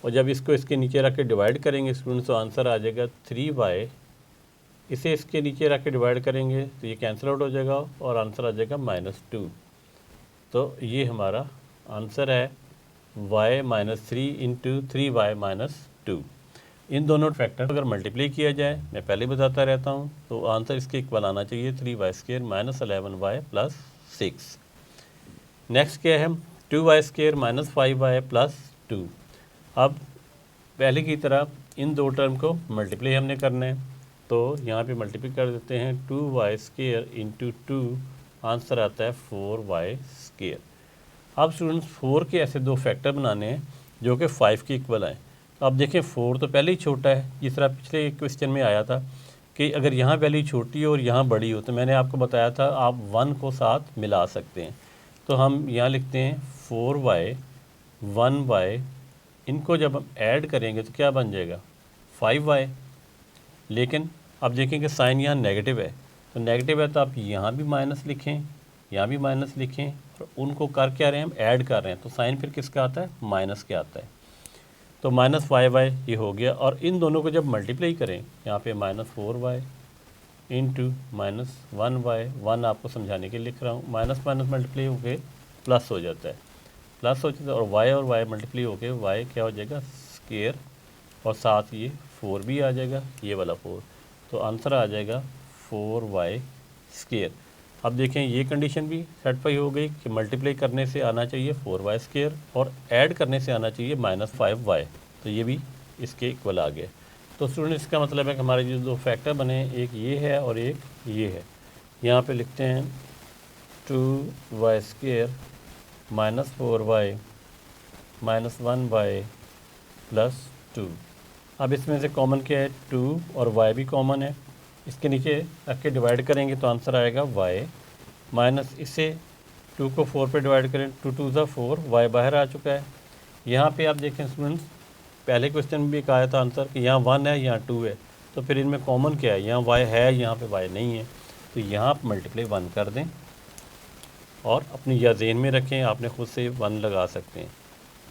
और जब इसको इसके नीचे रख के डिवाइड करेंगे स्टूडेंट्स तो आंसर आ जाएगा 3y। इसे इसके नीचे रख के डिवाइड करेंगे तो ये कैंसिल आउट हो जाएगा और आंसर आ जाएगा -2। तो ये हमारा आंसर है y -3 × 3y -2। इन दोनों फैक्टर अगर मल्टीप्लाई किया जाए, मैं पहले बताता रहता हूँ, तो आंसर इसके इक्वल आना चाहिए 3y² - 11y + 6। नेक्स्ट क्या है 2y² - 5y + 2। अब पहले की तरह इन दो टर्म को मल्टीप्लाई हमने करना है, तो यहाँ पे मल्टीप्लाई कर देते हैं 2y² × 2, आंसर आता है 4y²। अब स्टूडेंट्स 4 के ऐसे दो फैक्टर बनाने हैं जो कि 5 के इक्वल आए। तो आप देखें 4 तो पहले ही छोटा है, जिस तरह पिछले क्वेश्चन में आया था कि अगर यहाँ वैल्यू छोटी हो और यहाँ बड़ी हो, तो मैंने आपको बताया था आप 1 को साथ मिला सकते हैं। तो हम यहाँ लिखते हैं 4y 1y, इनको जब हम ऐड करेंगे तो क्या बन जाएगा 5y। लेकिन अब देखें कि साइन यहाँ नेगेटिव है, तो नेगेटिव है तो आप यहाँ भी माइनस लिखें, यहाँ भी माइनस लिखें, और उनको कर क्या रहे हैं हम ऐड कर रहे हैं, तो साइन फिर किसका आता है माइनस के आता है। तो -5y ये हो गया, और इन दोनों को जब मल्टीप्लाई करें यहाँ पे -4y × -1y, 1 आपको समझाने के लिए लिख रहा हूँ, माइनस माइनस मल्टीप्लाई होके प्लस हो जाता है, प्लस हो जाता है, और y मल्टीप्लाई होके y क्या हो जाएगा स्क्वायर, और साथ ये 4 भी आ जाएगा, ये वाला 4। तो आंसर आ जाएगा 4y²। अब देखें ये कंडीशन भी सेटिस्फाई हो गई कि मल्टीप्लाई करने से आना चाहिए 4y² और ऐड करने से आना चाहिए -5y, तो ये भी इसके इक्वल आ गए। तो स्टूडेंट इसका मतलब है कि हमारे जो दो फैक्टर बने, एक ये है और एक ये है। यहाँ पे लिखते हैं 2y² -4y -1y +2। अब इसमें से कॉमन क्या है, 2 और y भी कॉमन है, इसके नीचे रख के डिवाइड करेंगे तो आंसर आएगा y माइनस इससे 2 को 4 पे डिवाइड करें, 2 2 ज़ा 4, y बाहर आ चुका है। यहाँ पे आप देखें स्टूडेंट्स, पहले क्वेश्चन में भी कहा था आंसर कि यहाँ 1 है यहाँ 2 है, तो फिर इनमें कॉमन क्या है, यहाँ y है यहाँ पे y नहीं है, तो यहाँ आप मल्टीप्लाई 1 कर दें और अपनी या ज़हन में रखें, आपने खुद से 1 लगा सकते हैं।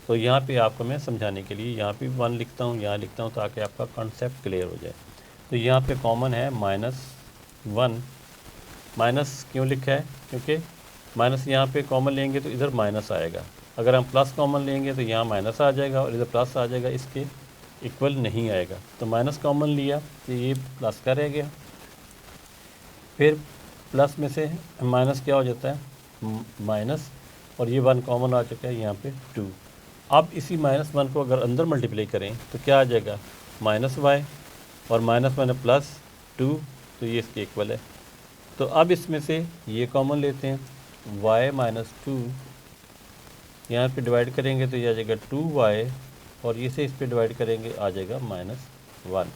तो यहाँ पे आपको मैं समझाने के लिए यहाँ पे 1 लिखता हूँ, यहाँ लिखता हूँ ताकि आपका कॉन्सेप्ट क्लियर हो जाए। तो यहाँ पे कॉमन है -1, माइनस क्यों लिखा है, क्योंकि माइनस यहाँ पे कॉमन लेंगे तो इधर माइनस आएगा, अगर हम प्लस कॉमन लेंगे तो यहाँ माइनस आ जाएगा और इधर प्लस आ जाएगा, इसके इक्वल नहीं आएगा। तो माइनस कॉमन लिया तो ये प्लस का रह गया, फिर प्लस में से माइनस क्या हो जाता है माइनस, और ये 1 कॉमन आ चुका है यहाँ पे 2। अब इसी -1 को अगर अंदर मल्टीप्लाई करें तो क्या आ जाएगा -y और -1 +2, तो ये इसके इक्वल है। तो अब इसमें से ये कॉमन लेते हैं, y -2 यहाँ पे डिवाइड करेंगे तो ये आ जाएगा 2y और ये से इस पे डिवाइड करेंगे आ जाएगा -1।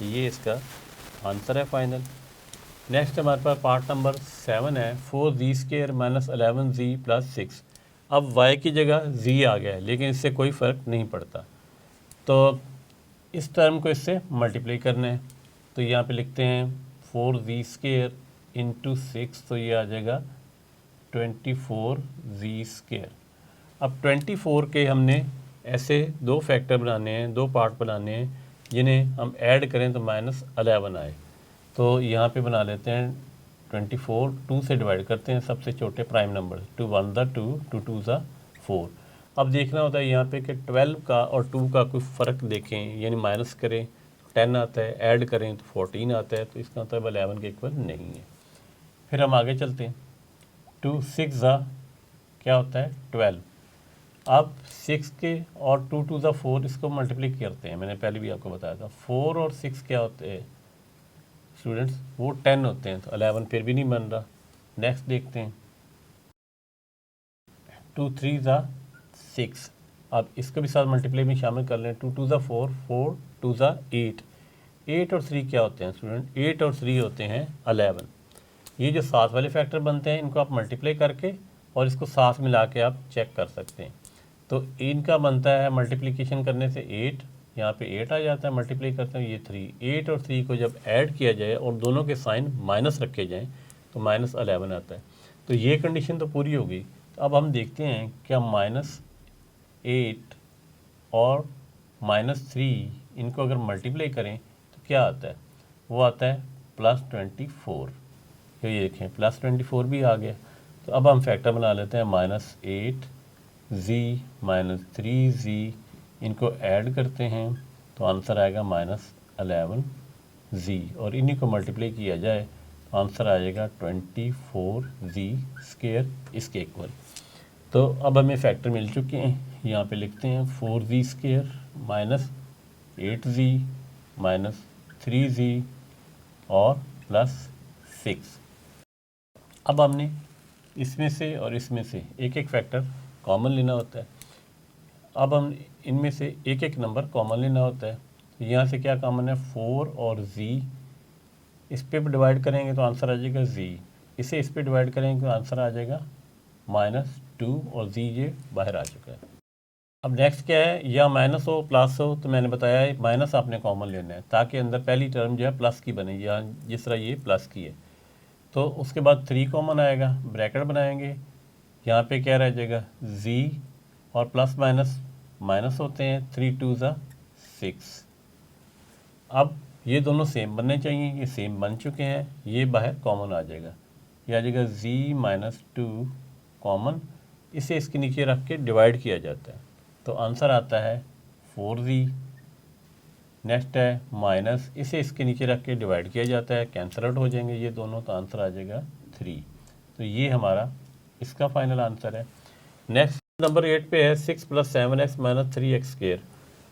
ये इसका आंसर है फाइनल। नेक्स्ट हमारे पास पार्ट नंबर 7 है, 4z² -11z +6। अब y की जगह z आ गया है, लेकिन इससे कोई फ़र्क नहीं पड़ता, तो इस टर्म को इससे मल्टीप्लाई करना है। तो यहाँ पे लिखते हैं 4z² × 6, तो ये आ जाएगा 24z²। अब 24 के हमने ऐसे दो फैक्टर बनाने हैं, दो पार्ट बनाने हैं जिन्हें हम ऐड करें तो -11 आए। तो यहाँ पे बना लेते हैं 24, 2 से डिवाइड करते हैं सबसे छोटे प्राइम नंबर, 2 1 ज़ा 2, 2 2 ज़ा 4। अब देखना होता है यहाँ पे कि 12 का और 2 का कोई फ़र्क देखें, यानी माइनस करें 10 आता है, ऐड करें तो 14 आता है, तो इसका मतलब 11 के इक्वल नहीं है। फिर हम आगे चलते हैं, 2 6 ज़ा क्या होता है 12। अब 6 के और 2 2 ज़ा 4 इसको मल्टीप्लाई करते हैं, मैंने पहले भी आपको बताया था। 4 और 6 क्या होते हैं स्टूडेंट्स, वो 10 होते हैं, तो 11 फिर भी नहीं बन रहा। नेक्स्ट देखते हैं, 2 3 ज़ा 6। अब इसको भी साथ मल्टीप्लाई में शामिल कर लें, 2 2 ज़ा 4, 4 2 ज़ा 8। 8 और 3 क्या होते हैं स्टूडेंट, 8 और 3 होते हैं 11। ये जो साथ वाले फैक्टर बनते हैं इनको आप मल्टीप्लाई करके और इसको साथ मिला के आप चेक कर सकते हैं। तो इनका बनता है मल्टीप्लिकेशन करने से 8, यहाँ पे 8 आ जाता है, मल्टीप्लाई करते हैं ये 3। 8 और 3 को जब ऐड किया जाए और दोनों के साइन माइनस रखे जाएँ तो -11 आता है। तो ये कंडीशन तो पूरी होगी। तो अब हम देखते हैं क्या -8 और -3 इनको अगर मल्टीप्लाई करें तो क्या आता है, वो आता है +24। तो ये देखें +24 भी आ गया। तो अब हम फैक्टर बना लेते हैं, -8z -3z, इनको ऐड करते हैं तो आंसर आएगा -11z, और इन्हीं को मल्टीप्लाई किया जाए तो आंसर आ जाएगा 24z² इसके इक्वल। तो अब हमें फैक्टर मिल चुके हैं, यहाँ पे लिखते हैं 4z² -8z -3z और +6। अब हमने इसमें से और इसमें से एक एक फैक्टर कॉमन लेना होता है। अब हम इनमें से एक एक नंबर कॉमन लेना होता है। यहाँ से क्या कॉमन है, 4 और z, इस पे डिवाइड करेंगे तो आंसर आ जाएगा z, इसे इस पे डिवाइड करेंगे तो आंसर आ जाएगा -2 और z ये बाहर आ चुका है। अब नेक्स्ट क्या है, या माइनस हो प्लस हो, तो मैंने बताया है माइनस आपने कॉमन लेना है ताकि अंदर पहली टर्म जो है प्लस की बने, या जिस तरह ये प्लस की है। तो उसके बाद 3 कॉमन आएगा, ब्रैकेट बनाएंगे, यहाँ पे क्या रह जाएगा z, और प्लस माइनस माइनस होते हैं, 3 2 ज़ा 6। अब ये दोनों सेम बनने चाहिए, ये सेम बन चुके हैं, ये बाहर कॉमन आ जाएगा, ये आ जाएगा z -2 कॉमन, इसे इसके नीचे रख के डिवाइड किया जाता है तो आंसर आता है 4z। नेक्स्ट है माइनस, इसे इसके नीचे रख के डिवाइड किया जाता है, कैंसल आउट हो जाएंगे ये दोनों, तो आंसर आ जाएगा 3। तो ये हमारा इसका फाइनल आंसर है। नेक्स्ट नंबर 8 पे है 6 + 7x - 3x स्क्वायर।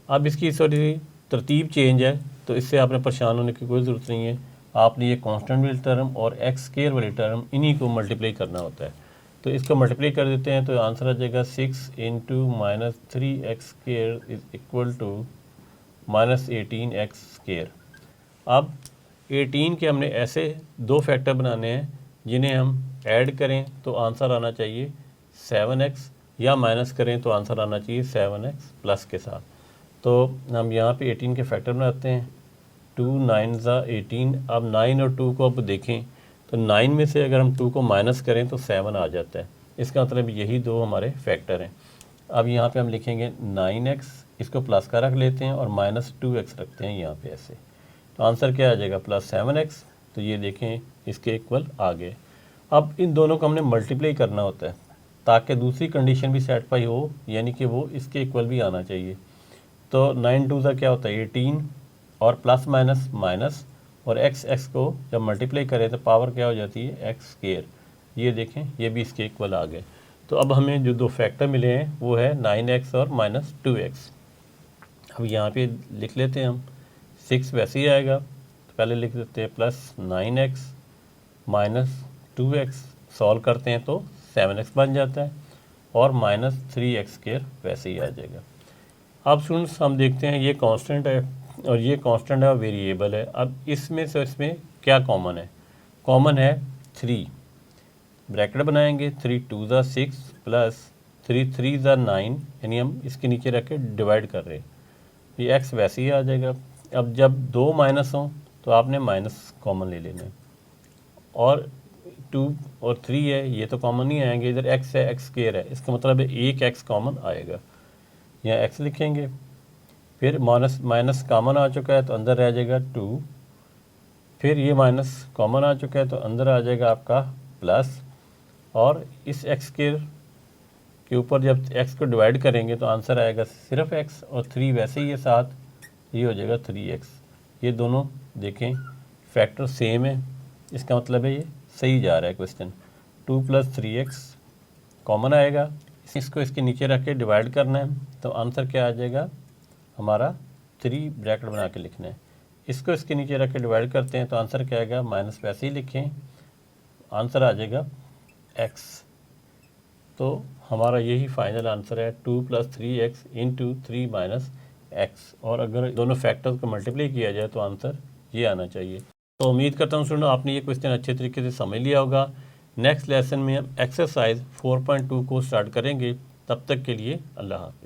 अब इसकी थोड़ी तरतीब चेंज है, तो इससे आपने परेशान होने की कोई ज़रूरत नहीं है। आपने ये कांस्टेंट वाली टर्म और एक्स स्क्वायर वाली टर्म इन्हीं को मल्टीप्लाई करना होता है। तो इसको मल्टीप्लाई कर देते हैं तो आंसर आ जाएगा 6 × -3x स्क्वायर = -18x स्क्वायर। अब 18 के हमने ऐसे दो फैक्टर बनाने हैं जिन्हें हम ऐड करें तो आंसर आना चाहिए 7x, या माइनस करें तो आंसर आना चाहिए 7x प्लस के साथ। तो हम यहाँ पे 18 के फैक्टर बनाते हैं। 2 9 × 18। अब 9 और 2 को अब देखें तो 9 में से अगर हम 2 को माइनस करें तो 7 आ जाता है। इसका मतलब यही दो हमारे फैक्टर हैं। अब यहाँ पे हम लिखेंगे 9x, इसको प्लस का रख लेते हैं और -2x रखते हैं यहाँ पे ऐसे। तो आंसर क्या आ जाएगा +7x। तो ये देखें इसके इक्वल आ गए। अब इन दोनों को हमने मल्टीप्लाई करना होता है ताकि दूसरी कंडीशन भी सेटिस्फाई हो, यानी कि वो इसके इक्वल भी आना चाहिए। तो 9 2 क्या होता है 18, और प्लस माइनस माइनस, और x को जब मल्टीप्लाई करें तो पावर क्या हो जाती है x स्क्वायर। ये देखें ये भी इसके इक्वल आ गए। तो अब हमें जो दो फैक्टर मिले हैं वो है 9x और -2x। अब यहाँ पे लिख लेते हैं हम, 6 वैसे ही आएगा तो पहले लिख देते हैं +9x -2x, सॉल्व करते हैं तो 7x बन जाता है, और -3x स्क्वायर वैसे ही आ जाएगा। अब स्टूडेंट्स हम देखते हैं ये कांस्टेंट है और ये कांस्टेंट है, वेरिएबल है। अब इसमें से इसमें क्या कॉमन है? कॉमन है 3। ब्रैकेट बनाएंगे, 3 2 × 6 + 3 3 × 9, यानी हम इसके नीचे रख के डिवाइड कर रहे हैं। ये x वैसे ही आ जाएगा। अब जब दो माइनस हों तो आपने माइनस कॉमन ले लेना है, और 2 और 3 है ये तो कॉमन नहीं आएंगे, इधर x है x स्क्वायर है, इसका मतलब है एक x कॉमन आएगा। यहाँ x लिखेंगे, फिर माइनस कॉमन आ चुका है तो अंदर रह जाएगा 2, फिर ये माइनस कॉमन आ चुका है तो अंदर आ जाएगा आपका प्लस, और इस x स्क्वायर के ऊपर जब x को डिवाइड करेंगे तो आंसर आएगा सिर्फ x, और 3 वैसे ही है साथ, ये हो जाएगा 3x। ये दोनों देखें फैक्टर सेम है, इसका मतलब है ये सही जा रहा है क्वेश्चन। 2 + 3x कॉमन आएगा, इसको इसके नीचे रख के डिवाइड करना है तो आंसर क्या आ जाएगा हमारा 3, ब्रैकेट बना के लिखना है। इसको इसके नीचे रख के डिवाइड करते हैं तो आंसर क्या आएगा, माइनस वैसे ही लिखें, आंसर आ जाएगा x। तो हमारा यही फाइनल आंसर है 2 + 3x × 3 - x। और अगर दोनों फैक्टर्स को मल्टीप्लाई किया जाए तो आंसर ये आना चाहिए। तो उम्मीद करता हूँ स्टूडेंट आपने ये क्वेश्चन अच्छे तरीके से समझ लिया होगा। नेक्स्ट लेसन में हम एक्सरसाइज 4.2 को स्टार्ट करेंगे। तब तक के लिए अल्लाह हाफ़िज़।